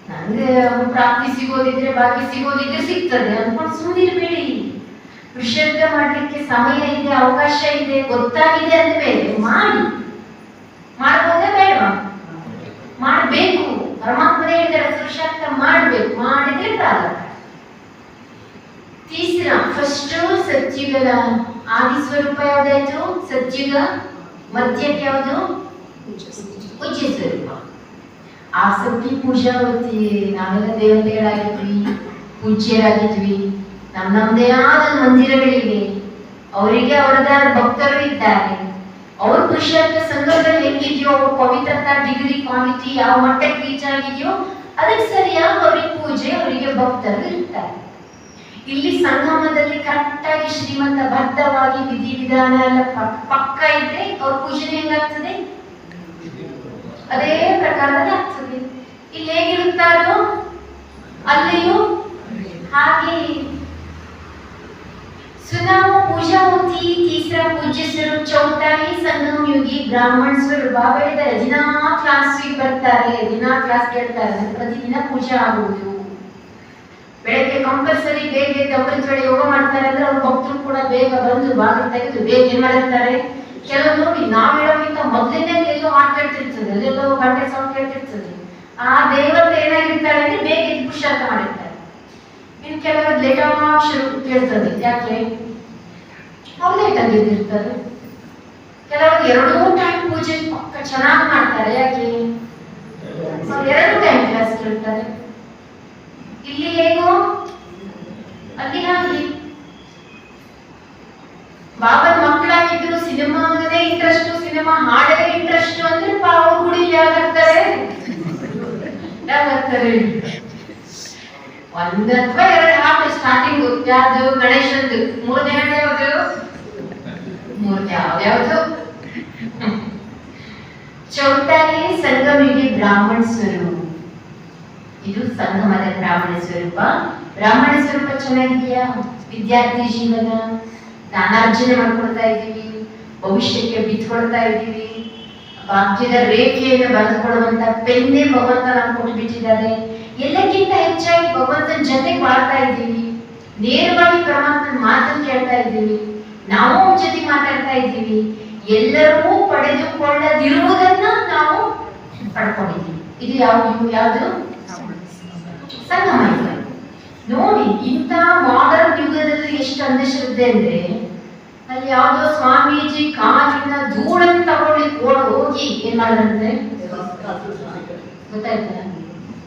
ನಂಗೆ ಪ್ರಾಪ್ತಿ ಸಿಗೋದಿದ್ರೆ, ಭಾಗ್ಯ ಸಿಗೋದಿದ್ರೆ ಸಿಗ್ತದೆ ಅನ್ಕೊಂಡು ಸುಮ್ಮನಿರ್ಬೇಡಿ. ವಿಷೇಷ ಮಾಡ್ಲಿಕ್ಕೆ ಸಮಯ ಇದೆ, ಅವಕಾಶ ಇದೆ, ಗೊತ್ತಾಗಿದೆ ಅಂದ್ಮೇಲೆ ಮಾಡ್ಬೋದೇ ಬೇಡವಾ? ಮಾಡ್ಬೇಕು. ಪರಮಾತ್ಮನೇ ಹೇಳಿದರೆ ಪುರುಷಾರ್ಥ ಮಾಡ್ಬೇಕು. ಮಾಡಿದ್ರೆ ಪ್ರಾರಂಭ. ಫಸ್ಟ್ ಸತ್ಯುಗದ ಆದಿ ಸ್ವರೂಪ ಯಾವ್ದಾಯ್ತು? ಸತ್ಯುಗ. ಮಧ್ಯಕ್ಕೆ ಯಾವುದು? ಪೂಜ್ಯ ಸ್ವರೂಪ. ಆಸಕ್ತಿ ಪೂಜಾ ವೃತ್ತಿ. ನಾವೆಲ್ಲ ದೇವತೆಗಳಾಗಿದ್ವಿ, ಪೂಜ್ಯರಾಗಿದ್ವಿ. ನಮ್ಮದೇ ಆದ ಮಂದಿರಗಳಿವೆ, ಅವರಿಗೆ ಅವರದಾದ ಭಕ್ತರು ಇದ್ದಾರೆ. ಅವ್ರ ಪುರುಷಾರ್ಥ ಸಂಘದಲ್ಲಿ ಹೆಂಗಿದೆಯೋ, ಅವ್ರ ಪವಿತ್ರತಾ ಡಿಗ್ರಿ ಕ್ವಾಲಿಟಿ ಯಾವ ಮಟ್ಟಕ್ಕೆ ರೀಚ್ ಆಗಿದೆಯೋ ಅದಕ್ಕೆ ಸರಿಯಾಗಿ ಅವ್ರಿಗೆ ಪೂಜೆ, ಅವರಿಗೆ ಭಕ್ತರು ಇರ್ತಾರೆ. ಇಲ್ಲಿ ಸಂಗಮದಲ್ಲಿ ಕರೆಕ್ಟಾಗಿ ಶ್ರೀಮಂತ ಬದ್ಧವಾಗಿ ವಿಧಿವಿಧಾನ ಎಲ್ಲ ಪಕ್ಕ ಇದ್ರೆ ಅವ್ರ ಪೂಜೆ ಹೆಂಗಾಗ್ತದೆ? ಅದೇ ಪ್ರಕಾರದಲ್ಲಿ ಆಗ್ತದೆ. ಇಲ್ಲಿ ಹೇಗಿರುತ್ತಾರೋ ಅಲ್ಲಿಯೂ ಹಾಗೆ. सुनाओ पूजा होती तीसरा पूज्य स्वरूप, चौथा ही संगम योगी ब्राह्मण स्वरूप. ಬಾಬಾ ಹೇಳಿದ್ದಾರೆ, ದಿನ ಕ್ಲಾಸಿಗೆ ಬರ್ತಾರೆ, ದಿನ ಕ್ಲಾಸ್ ಕೇಳ್ತಾರೆ, ಪ್ರತಿದಿನ ಪೂಜೆ ಆಗುವುದು. ಬೆಳಗ್ಗೆ ಕಂಪಲ್ಸರಿ ಬೇಗ ಅಮೃತ ವೇಳೆ ಯೋಗ ಮಾಡ್ತಾರೆ ಅಂದ್ರೆ ಅವ್ರ ಭಕ್ತರು ಕೂಡ ಬೇಗ ಬಂದು ಬಾಗಿಲು ತೆಗೆದು ಬೇಗ ಏನ್ ಮಾಡಿರ್ತಾರೆ. ಕೆಲವು ನೋಡಿ, ನಾವ್ ಹೇಳೋಕ್ಕಿಂತ ಮೊದಲಿಂದ ಎಲ್ಲೋ ಹಾಡು ಕೇಳ್ತಿರ್ತದೆ, ಅಲ್ಲೆಲ್ಲೋ ಗಂಟೆ ಸೌಂಡ್ ಕೇಳ್ತಿರ್ತದೆ. ಆ ದೇವತೆ ಏನಾಗಿರ್ತಾಳೆ ಅಂದ್ರೆ ಬೇಗ ಎದ್ದು ಪುರುಷಾರ್ಥ ಮಾಡಿರ್ತಾರೆ. ಇನ್ನು ಕೆಲವರು ಲೇಟ್ ಶುರು ಕೇಳ್ತದೆ, ಯಾಕೆ ಅವ್ರು ಲೇಟ್ ಆಗಿರ್ತಾರೆ. ಕೆಲವರು 2 ಟೈಮ್ ಪೂಜೆ ಪಕ್ಕ ಚೆನ್ನಾಗಿ ಮಾಡ್ತಾರೆ, ಯಾಕೆ 2 ಟೈಮ್ ಕ್ಲಾಸ್ ಕೇಳ್ತಾರೆ. ಇಲ್ಲಿ ಹೇಗೋ ಅಲ್ಲಿ ಹಾಗೆ. ಬಾಬನ್ ಮಕ್ಕಳಾಗಿದ್ರು ಸಿನಿಮಾಗದೇ ಇಂಟ್ರೆಸ್ಟ್, ಸಿನಿಮಾ ಹಾಡೇ ಇಂಟ್ರೆಸ್ಟ್ ಅಂದ್ರೆ ಅವ್ರ ಗುಡಿ ಯಾವಾಗ್ತಾರೆ ಒಂದ್ ಅಥವಾ 2 ಹಾಡು ಸ್ಟಾರ್ಟಿಂಗ್. ಯಾವ್ದು? ಗಣೇಶಂದು. 3ನೇ ಹಾಡು ಯಾವ್ದು? 3 ಯಾವ್ದು? ಚೌಟಾಲಿ ಸಂಗಮಿಗೆ ಬ್ರಾಹ್ಮಣ ಸ್ವರೂಪ. ಇದು ಸಂಗಮದ ಬ್ರಾಹ್ಮಣ ಸ್ವರೂಪ. ಬ್ರಾಹ್ಮಣ ಸ್ವರೂಪ ಚೆನ್ನಾಗಿದೆಯಾ? ವಿದ್ಯಾರ್ಥಿ ಜೀವನ ಜ್ಞಾನಾರ್ಜನೆ ಮಾಡ್ಕೊಳ್ತಾ ಇದ್ದೀವಿ, ಭವಿಷ್ಯಕ್ಕೆ ಬಿತ್ಕೊಳ್ತಾ ಇದ್ದೀವಿ. ಭಾಗ್ಯದ ರೇಖೆಯನ್ನು ಬರೆದುಕೊಳ್ಳುವಂತ ಪೆನ್ನೇ ಭಗವಂತ ನಾವು ಕೊಟ್ಟು ಬಿಟ್ಟಿದ್ದಾರೆ. ಎಲ್ಲಕ್ಕಿಂತ ಹೆಚ್ಚಾಗಿ ಭಗವಂತನ ಜೊತೆ ಬಾಳ್ತಾ ಇದ್ದೀವಿ, ನೇರವಾಗಿ ಪರಮಾತ್ಮನ ಮಾತನ್ನು ಕೇಳ್ತಾ ಇದ್ದೀವಿ, ನಾವು ಜೊತೆ ಮಾತಾಡ್ತಾ ಇದ್ದೀವಿ. ಎಲ್ಲರೂ ಪಡೆದುಕೊಳ್ಳದಿರುವುದನ್ನ ನಾವು ಪಡ್ಕೊಂಡಿದ್ದೀವಿ. ಇದು ಯಾವುದು? ಸಂಗಮ ಯುಗ. ನೋಡಿ, ಇಂಥ ಮಾಡರ್ನ್ ಯುಗದಲ್ಲಿ ಎಷ್ಟು ಅಂಧಶ್ರದ್ಧೆ ಅಂದ್ರೆ, ಅಲ್ಲಿ ಯಾವ್ದೋ ಸ್ವಾಮೀಜಿ ಕಾಲಿನ ಧೂಳನ್ನು ತಗೊಳ್ಳಿಕ್ ಹೋಗಿ ಏನ್ ಮಾಡಿದಂತೆ ಗೊತ್ತಾಯ್ತಾ?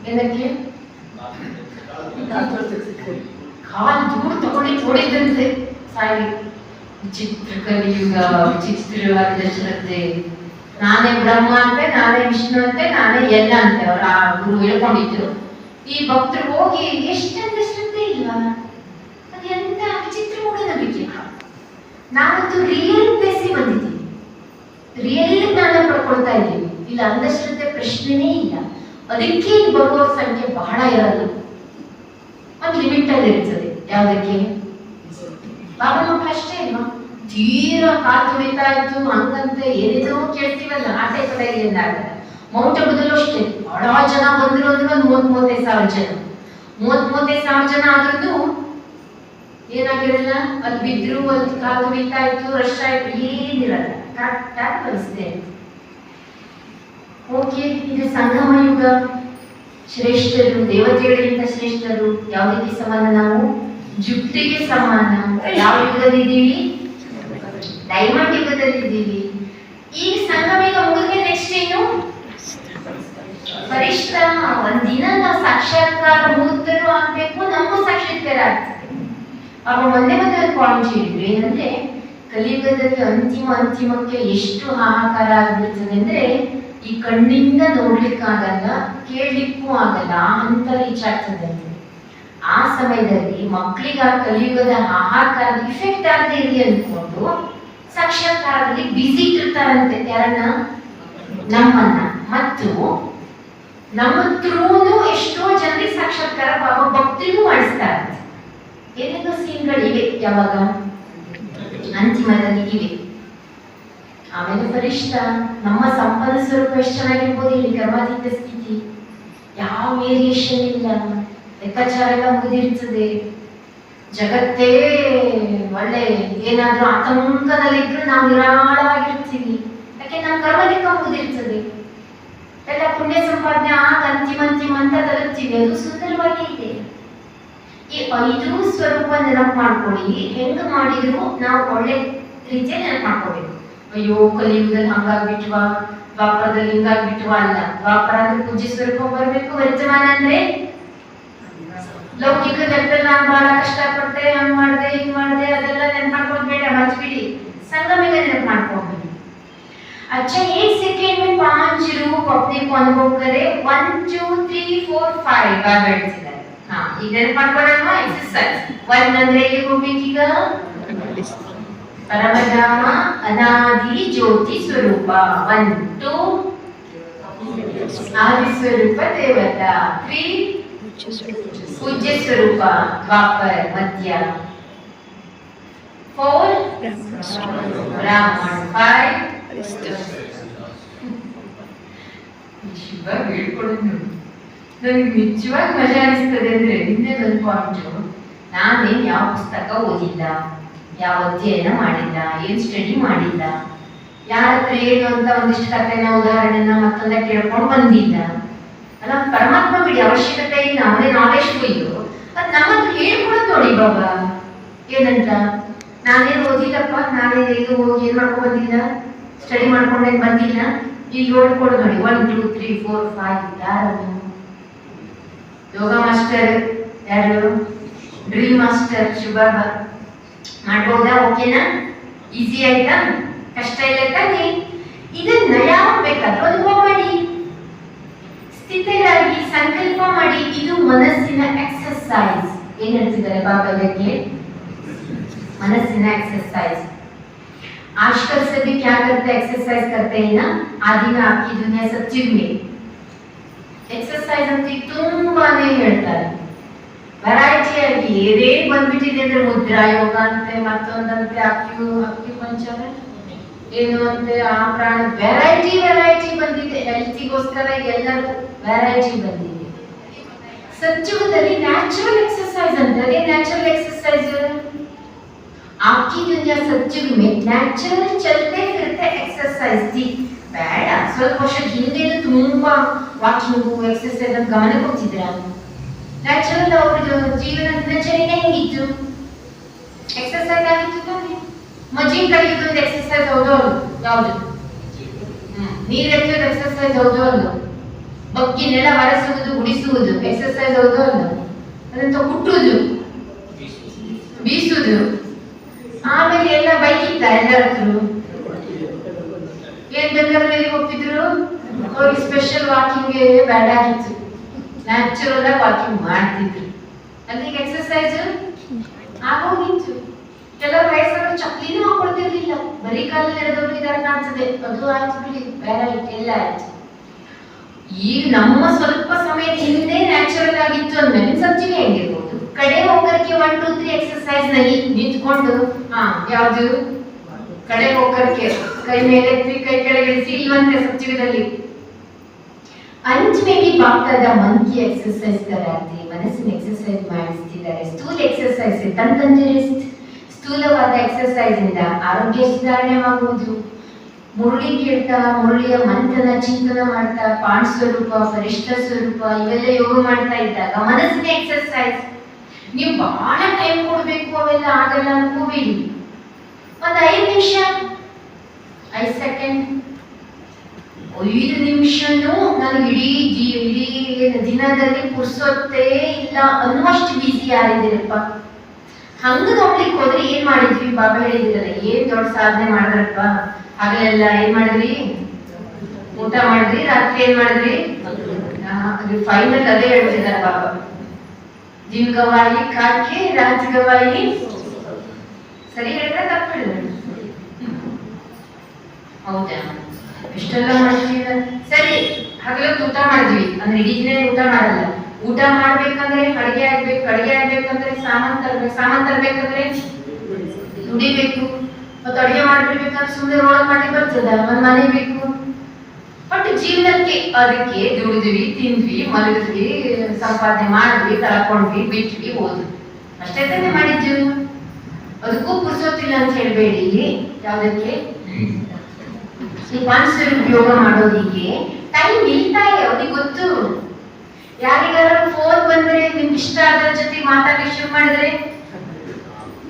ಏನಕ್ಕೆ ಕಾಲು ಧೂಳು ತಗೊಳ್ಳಿಕ್ ಓಡಿದಂತೆ ಸಾಯಿ. ವಿಚಿತ್ರ ಕಲಿಯುಗ, ವಿಚಿತ್ರವಾದ ಶ್ರದ್ಧೆ. ನಾನೇ ಬ್ರಹ್ಮ ಅಂತೆ, ನಾನೇ ವಿಷ್ಣು ಅಂತೆ, ನಾನೇ ಎಲ್ಲ ಅಂತೆ ಅವ್ರ ಆ ಗುರು ಹೇಳ್ಕೊಂಡಿದ್ರು. ಈ ಭಕ್ತರು ಹೋಗಿ ಎಷ್ಟಂತ ಶ್ರದ್ಧೆ ಇಲ್ವಾ? ಅದು ಎಂತ ವಿಚಿತ್ರ ಮೂಢನಂಬಿಕೆ. ನಾವತ್ತು ರಿಯಲ್ ಪ್ಲೇಸಿಗೆ ಬಂದಿದ್ದೀವಿ, ರಿಯಲ್ ಜ್ಞಾನ ಪಡ್ಕೊಳ್ತಾ ಇದ್ದೀವಿ. ಇಲ್ಲ ಅಂಧಶ್ರದ್ಧೆ ಪ್ರಶ್ನೆನೇ ಇಲ್ಲ. ಅದಕ್ಕೆ ಬರುವ ಸಂಖ್ಯೆ ಬಹಳ ಇರಲ್ಲ, ಒಂದು ಲಿಮಿಟ್ ಅಲ್ಲಿ ಇರ್ತದೆ. ಯಾವ್ದಕ್ಕೆ? ಬಾಬಾ ಮಕ್ಕಳು ಅಷ್ಟೇ ಇಲ್ವಾ? ತೀರಾ ಕಾಲು ತುಳಿತಾ ಇತ್ತು ಹಂಗಂತೆ ಏನೇನೋ ಕೇಳ್ತೀವಲ್ಲ, ಆ ಟೈಪ್ ಎಲ್ಲ ಆಗಲ್ಲ. ಮೌಂಟ್ ಅಬುದಲ್ಲೂ ಅಷ್ಟೇ ಬಹಳ ಜನ ಬಂದ್ರು ಅಂದ್ರೆ ಒಂದು 30-35 ಸಾವಿರ ಜನ. 30-35 ಸಾವಿರ ಜನ ಆದ್ರೂ ಏನಾಗಿರಲ್ಲ, ಅಲ್ಲಿ ಬಿದ್ರು, ಅಲ್ಲಿ ಕಾಲು ತುಳಿತಾ ಇತ್ತು, ರಶ್ ಆಯ್ತು, ಏನಿರಲ್ಲ, ಕರೆಕ್ಟ್ ಆಗಿ ಕಲಿಸ್ತೆ. ಓಕೆ, ಇದು ಸಂಗಮ ಯುಗ. ಶ್ರೇಷ್ಠರು, ದೇವತೆಗಳಿಗಿಂತ ಶ್ರೇಷ್ಠರು. ಯಾವುದಕ್ಕೆ ಸಮಾನ? ನಾವು ಜುಟ್ಟಿಗೆ ಸಮಾನ. ಯಾವ ಯುಗದಲ್ಲಿ ಇದ್ದೀವಿ? ಡೈಮಂಡ್ ಯುಗದಲ್ಲಿ ಇದ್ದೀವಿ. ಈಗ ಸಂಗಮ ಯುಗ ಮುಗಿದ್ರೆ ನೆಕ್ಸ್ಟ್ ಏನು? ಪರಿಷ್ಠ. ಒಂದಿನ ನಾವು ಸಾಕ್ಷಾತ್ಕಾರ ಮುಹೂರ್ತರು ಆಗ್ಬೇಕು, ನಮಗೂ ಸಾಕ್ಷಾತ್ಕಾರ ಆಗ್ತದೆ. ಅವಾಗ ಒಂದೇ ಪಾಯಿಂಟ್ ಹೇಳಿದ್ರು, ಏನಂದ್ರೆ ಕಲಿಯುಗದಲ್ಲಿ ಅಂತಿಮಕ್ಕೆ ಎಷ್ಟು ಹಾಹಾಕಾರ ಆಗ್ಬಿಡ್ತದೆ ಅಂದ್ರೆ, ಈ ಕಣ್ಣಿಂದ ನೋಡ್ಲಿಕ್ಕಾಗಲ್ಲ, ಕೇಳಲಿಕ್ಕೂ ಆಗಲ್ಲ, ಅಂತ ರೀಚ್ ಆಗ್ತದೆ. ಆ ಸಮಯದಲ್ಲಿ ಮಕ್ಕಳಿಗೆ ಆ ಕಲಿಯುಗದ ಹಾಹಾಕಾರದ ಇಫೆಕ್ಟ್ ಆಗದೆ ಇರಲಿ ಅಂದ್ಕೊಂಡು ಸಾಕ್ಷಾತ್ಕಾರದಲ್ಲಿ ಬಿಸಿ ಇಟ್ಟಿರ್ತಾರಂತೆ. ಯಾರನ್ನ? ನಮ್ಮನ್ನ. ಮತ್ತು ನಮ್ಮ ಥ್ರೂನು ಎಷ್ಟೋ ಜನರಿಗೆ ಸಾಕ್ಷಾತ್ಕಾರ ಬಾಬಾ ಭಕ್ತಿಗೂ ಮಾಡಿಸ್ತಾರಂತೆ. ಏನೇನೋ ಸೀನ್ಗಳಿವೆ, ಯಾವಾಗ ಅಂತಿಮದಲ್ಲಿ ಇವೆ. ಆಮೇಲೆ ಪರಿಷ್ಠ. ನಮ್ಮ ಸಂಪನ್ನ ಸ್ವರೂಪ ಎಷ್ಟು ಚೆನ್ನಾಗಿರ್ಬೋದು, ಇಲ್ಲಿ ಕರ್ಮಾತೀತ ಸ್ಥಿತಿ, ಯಾವ ವೇರಿಯೇಷನ್ ಇಲ್ಲ, ಲೆಕ್ಕಾಚಾರ ಎಲ್ಲ ಮುಗಿದಿರ್ತದೆ. ಜಗತ್ತೇ ಒಳ್ಳೆ ಏನಾದ್ರೂ ಆತಂಕದಲ್ಲಿದ್ರು ನಾವು ನಿರಾಳವಾಗಿರ್ತೀವಿ, ಯಾಕೆ ನಮ್ಮ ಕರ್ಮ ಲೆಕ್ಕ ಮುಗಿದಿರ್ತದೆ. ಎಲ್ಲ ಪುಣ್ಯ ಸಂಪಾದನೆ ಆಗ ಅಂತಿಮ ಅಂತ ತಲುಪ್ತೀವಿ. ಅದು ಸುಂದರವಾಗಿ ಇದೆ. ಈ 5 ಸ್ವರೂಪ ನೆನಪು ಮಾಡ್ಕೊಳ್ಳಿ. ಹೆಂಗ ಮಾಡಿದ್ರು ನಾವು ಒಳ್ಳೆ ರೀತಿಯಲ್ಲಿ ನೆನಪು ಮಾಡ್ಕೋಬೇಕು. ಅಯ್ಯೋ ಕಲಿಯುಗದಲ್ಲಿ ಹಂಗಾಗ್ಬಿಟ್ವಾ, ದ್ವಾಪರದಲ್ಲಿ ಹಿಂಗಾಗ್ಬಿಟ್ವಾ ಅಲ್ಲ. ದ್ವಾಪರ ಅಂದ್ರೆ ಪೂಜ್ಯ ಸ್ವರೂಪ ಬರ್ಬೇಕು, ವರ್ತಮಾನ ಅಂದ್ರೆ ಲೌಕಿಕ ಜಗತ್ತಲ್ಲಿ ನಾನು ಬಹಳ ಕಷ್ಟಪಟ್ಟೆ, ಹಂಗ್ ಮಾಡ್ದೆ ಹಿಂಗ್ ಮಾಡ್ದೆ, ಅದೆಲ್ಲ ನೆನಪು ಮಾಡ್ಕೊಂಡು ಬೇಡ, ಮರ್ತ್ಬಿಡಿ. ಸಂಗಮಿಗ ನೆನಪು ಮಾಡ್ಕೊಂಡ್ಬಿಡಿ. अच्छा 1 सेकंड में 5 रूप अपने को अनुभव करे. 1 2 3 4 5 ಬಾರ್ ಹೇಳ್ತಿದ್ದಾರೆ. ಹಾ, ಇದನ್ನ ಮಾಡ್ಕೊಳ್ಳೋಣ ಎಕ್ಸರ್ಸೈಜ್. 1 ಅಂದ್ರೆ ಎಲ್ಲಿಗೆ ಹೋಗ್ಬೇಕೀಗ? ಪರಮಧಾಮ ಅನಾದಿ ಜ್ಯೋತಿ ಸ್ವರೂಪ. 1 2 ಆದಿ ಸ್ವರೂಪ ದೇವತಾ. 3 ಪೂಜ್ಯ ಸ್ವರೂಪ ದ್ವಾಪರ ಮಧ್ಯ. 4 ಬ್ರಾಹ್ಮಣ. 5 ನಿಜವಾಗಿ ಹೇಳ್ಕೊಡೋದು ನನಗೆ ನಿಜವಾಗಿ ಮಜಾ ಅನಿಸ್ತದೆ. ಅಂದ್ರೆ ನಿನ್ನೆ ಒಂದು ಪಾಯಿಂಟು, ನಾನೇನು ಯಾವ ಪುಸ್ತಕ ಓದಿಲ್ಲ, ಯಾವ ಅಧ್ಯಯನ ಮಾಡಿಲ್ಲ, ಏನು ಸ್ಟಡಿ ಮಾಡಿಲ್ಲ, ಯಾರ ಹತ್ರ ಏನು ಅಂತ ಒಂದಿಷ್ಟು ಕಥೆನ ಉದಾಹರಣೆನ ಮತ್ತೊಂದ ಕೇಳ್ಕೊಂಡು ಬಂದಿಲ್ಲ. ಅಲ್ಲ ಪರಮಾತ್ಮ ಬಿಡಿ ಅವಶ್ಯಕತೆ ಇಲ್ಲ, ಅವನೇ ನಾಲೆಜ್ ಫುಲ್ಲು. ಅದು ನಮ್ಮದು ಹೇಳ್ಕೊಡೋದು ನೋಡಿ ಬಾಬಾ. ಏನಂತ ನಾನೇನು ಓದಿಲ್ಲಪ್ಪ, ನಾನೇನು ಇದು ಹೋಗಿ ಏನು ಮಾಡ್ಕೊಂಡು ಬಂದಿಲ್ಲ, ಸ್ಟಡಿ ಮಾಡ್ಕೊಂಡೇನು ಬಂದಿಲ್ಲ, ಈಗ ಹೇಳ್ಕೊಡೋದು ನೋಡಿ 1 2 3 4 5. ಯಾರು ಯೋಗ ಮಾಸ್ಟರ್? ಯಾರು? Dream master Shiv Baba. ಮಾಡ್ಬೋದಾ? ಓಕೆನಾ? ಈಸಿ ಆಯ್ತಾ? ಕಷ್ಟ ಇಲ್ಲ ತಾನೆ? ಇದನ್ನ ಯಾವಾಗ ಬೇಕಾದ್ರೂ ಅನುಭವ ಮಾಡಿ, ಸ್ಥಿತರಾಗಿ ಸಂಕಲ್ಪ ಮಾಡಿ. ಇದು ಮನಸ್ಸಿನ ಎಕ್ಸರ್ಸೈಸ್. ಏನ್ ಹೇಳ್ತಿದ್ದಾರೆ ಬಾಬಾ ಇದಕ್ಕೆ? मनसिन एक्सरसाइज। आजकल सभी क्या करते हैं? एक्सरसाइज करते हैं ना। आदि में आपकी दुनिया सच्ची में एक्सरसाइज ಅಂತ ತುಂಬಾನೇ ಹೇಳ್ತಾರೆ, ವೆರೈಟಿ ಆಗಿ ಏನೇ ಬಂದ್ಬಿಟ್ಟಿದೆ ಅಂದ್ರೆ ಮುದ್ರಾ ಯೋಗ ಅಂತೆ, ಮತ್ತೊಂದಂತೆ ಅಕ್ಯುಪಂಚರ್ ಏನು ಅಂತೆ, ಆ ಪ್ರಾಣ ವೆರೈಟಿ ಬಂದಿದೆ. ಹೆಲ್ತಿಗೋಸ್ಕರ ಎಲ್ಲರೂ ವೆರೈಟಿ ಬಂದಿದೆ. ಸತ್ಯುಗದಲ್ಲಿ ನ್ಯಾಚುರಲ್ ಎಕ್ಸರ್ಸೈज ಅಂತ, ಅದೇ ನ್ಯಾಚುರಲ್ ಎಕ್ಸರ್ಸೈज आपकी दुनिया सत्युग में ನ್ಯಾಚುರಲ್ ಚಲತೆ फिरते एक्सरसाइज थी। ಬೇಡ ಸ್ವಲ್ಪ ವರ್ಷ ಹಿಂದೆ ತುಂಬಾ ವಾಕಿಂಗು ಎಕ್ಸರ್ಸೈಸ್ ಅಂತ ಗಮನ ಕೊಡ್ತಿದ್ರ. ನ್ಯಾಚುರಲ್ ಅವ್ರದ್ದು ಜೀವನ ದಿನಚರಿನೇ ಹೆಂಗಿತ್ತು? ಎಕ್ಸರ್ಸೈಸ್ ಆಗಿತ್ತು ತಾನೆ. ಮಜ್ಜಿಗೆ ಕಡಿಯೋದು ಎಕ್ಸರ್ಸೈಸ್ ಹೌದು ಅಲ್ಲ? ಯಾವುದು? ನೀರು ಎತ್ತೋದು ಎಕ್ಸರ್ಸೈಸ್ ಹೌದು ಅಲ್ಲ? ಬಗ್ಗಿ ನೆಲ ಒರೆಸುವುದು ಗುಡಿಸುವುದು ಎಕ್ಸರ್ಸೈಸ್ ಹೌದು ಅಲ್ಲ? ಅದಂತ ಹುಟ್ಟುವುದು ಬೀಸುವುದು. ಆಮೇಲೆ ಎಲ್ಲ ಬೈಕ್ ಇತ್ತ ಎಲ್ಲರ ಹತ್ರ, ಏನ್ ಬೇಕಾದ್ರೆ ಹೋಗ್ತಿದ್ರು. ಅವ್ರಿಗೆ ಸ್ಪೆಷಲ್ ವಾಕಿಂಗ್ ಬೇಡ ಆಗಿತ್ತು, ನ್ಯಾಚುರಲ್ ಆಗಿ ವಾಕಿಂಗ್ ಮಾಡ್ತಿದ್ರು. ಅಲ್ಲಿಗೆ ಎಕ್ಸರ್ಸೈಸ್ ಆಗೋಗಿತ್ತು. ಕೆಲವರು ವಯಸ್ಸನ್ನು ಚಪ್ಪಲಿನೂ ಹಾಕೊಳ್ತಿರ್ಲಿಲ್ಲ, ಬರೀ ಕಾಲಲ್ಲಿ ನಡೆದವರು ಇದಾರೆ ಕಾಣ್ತದೆ. ಅದು ಆಯ್ತು ಬಿಡಿ, ಬೇರೆ ಆಯ್ತು, ಎಲ್ಲ ಆಯ್ತು. ಈಗ ನಮ್ಮ ಸ್ವಲ್ಪ ಸಮಯದ ಹಿಂದೆ ನ್ಯಾಚುರಲ್ ಆಗಿತ್ತು ಅಂದ್ಮೇಲೆ ಸಜ್ಜಿಗೆ ಹೆಂಗಿರ್ಬೋದು? ಕಡೆ ಹೋಗಕ್ಕೆ 1 2 3 एक्सरसाइज नहीं ನಿಂತ್ಕೊಂಡು ಯಾವುದು ಕಡೆ ಹೋಗಕ್ಕೆ ಕೈ ಮೇಲೆ ಎತ್ತಿ ಕೈ ಕೆಳಗಿಳಿಸಿ ಇಲ್ವಂತೆ ಸತ್ಯುಗದಲ್ಲಿ. अंत में भी बाप दादा मन की एक्सरसाइज कराते, ಮನಸ್ಸಿನ ಎಕ್ಸರ್ಸೈಸ್ ಮಾಡಿಸ್ತಿದ್ದಾರೆ. ಸ್ಥೂಲ ಎಕ್ಸರ್ಸೈಸ್ ತಂತಂಜರಿಸ್ಟ್, ಸ್ಥೂಲವಾದ ಎಕ್ಸರ್ಸೈಸ್ ಇಂದ ಆರೋಗ್ಯ ಸುಧಾರಣೆಯಾಗುವುದು. ಮುರುಳಿ ಕೇಳ್ತಾ, ಮುರುಳಿಯ ಮಂಥನ ಚಿಂತನ ಮಾಡ್ತಾ, ಪಾಂಡ ಸ್ವರೂಪ ಫರಿಷ್ಠ ಸ್ವರೂಪ ಇವೆಲ್ಲ ಯೋಗ ಮಾಡ್ತಾ ಇದ್ದಾಗ ಮನಸ್ಸಿನ ಎಕ್ಸರ್ಸೈಸ್. ನೀವು ಬಹಳ ಟೈಮ್ ಕೊಡ್ಬೇಕು, ಅವೆಲ್ಲ ಆಗಲ್ಲ ಅನ್ಕೋಬೇಡಿ. ಒಂದು 5 ನಿಮಿಷ 5 ಸೆಕೆಂಡ್ 5 ನಿಮಿಷನೂ ನನಗೆ ಇಡೀ ದಿನದಲ್ಲಿ ಪುರ್ಸೊತ್ತೇ ಇಲ್ಲ ಅನ್ನುವಷ್ಟು ಬಿಸಿ ಯಾರಿದ್ದೀರಪ್ಪ. ಹಂಗ ನೋಡ್ಲಿಕ್ಕೆ ಹೋದ್ರೆ ಏನ್ ಮಾಡಿದ್ವಿ? ಬಾಬಾ ಹೇಳಿದಿರಲ್ಲ, ಏನ್ ದೊಡ್ಡ ಸಾಧನೆ ಮಾಡಿದ್ರಪ್ಪ. ಹಗಲೆಲ್ಲ ಏನ್ ಮಾಡಿದ್ರಿ? ಊಟ ಮಾಡಿದ್ರಿ. ರಾತ್ರಿ ಏನ್ ಮಾಡಿದ್ರಿ? ಫೈನಲ್ ಅದೇ ಹೇಳ್ತಿದ್ದಾರೆ ಬಾಬಾ, दिन गवाही खाके रात गवाही. ಸರಿ ಹೇಳಿದ್ರೆ ತಪ್ಪು ಹೇಳಿದ್ರೆ? ಹೌದಾ? ಇಷ್ಟೆಲ್ಲ ಮಾಡ್ತೀವಿ. ಸರಿ, ಹಗಲೊತ್ತು ಊಟ ಮಾಡಿದ್ವಿ ಅಂದ್ರೆ ಇಡೀ ದಿನ ಊಟ ಮಾಡಲ್ಲ. ಊಟ ಮಾಡ್ಬೇಕಂದ್ರೆ ಅಡಿಗೆ ಆಗ್ಬೇಕಂದ್ರೆ ಸಾಮಾನ್ ತರ್ಬೇಕಂದ್ರೆ ದುಡಿಬೇಕು. ಮತ್ತೆ ಅಡಿಗೆ ಮಾಡ್ಬೇಕಂದ್ರೆ ಸುಮ್ಮನೆ ರೋಡ್ ಮಾಡಿ ಬರ್ತದ? ಒಂದ್ ಮನೆ ಬೇಕು. ಬಟ್ ಜೀವನಕ್ಕೆ ಅದಕ್ಕೆ ದುಡಿದ್ವಿ, ತಿಂದ್ವಿ, ಮಲಗಿದ್ವಿ, ಸಂಪಾದನೆ ಮಾಡಿದ್ವಿ, ಕಳ್ಕೊಂಡ್ವಿ, ಬಿಟ್ವಿ, ಹೋದ್ವಿ, ಅಷ್ಟೇ ತಾನೇ ಮಾಡಿದ್ದು. ಅದಕ್ಕೂ ಪುರ್ಸೊತ್ತಿಲ್ಲ ಅಂತ ಹೇಳ್ಬೇಡಿ. ಯಾವ್ದಕ್ಕೆ? ಯೋಗ ಮಾಡೋದಿಕ್ಕೆ ಟೈಮ್ ಇಲ್ತಾಯಿ, ಅವ್ರಿಗೆ ಗೊತ್ತು. ಯಾರಿಗಾರ ಫೋನ್ ಬಂದ್ರೆ ನಿಮ್ಗೆ ಇಷ್ಟ ಆದ್ರ ಜೊತೆ ಮಾತಾಡಿ ಶುರು ಮಾಡಿದ್ರೆ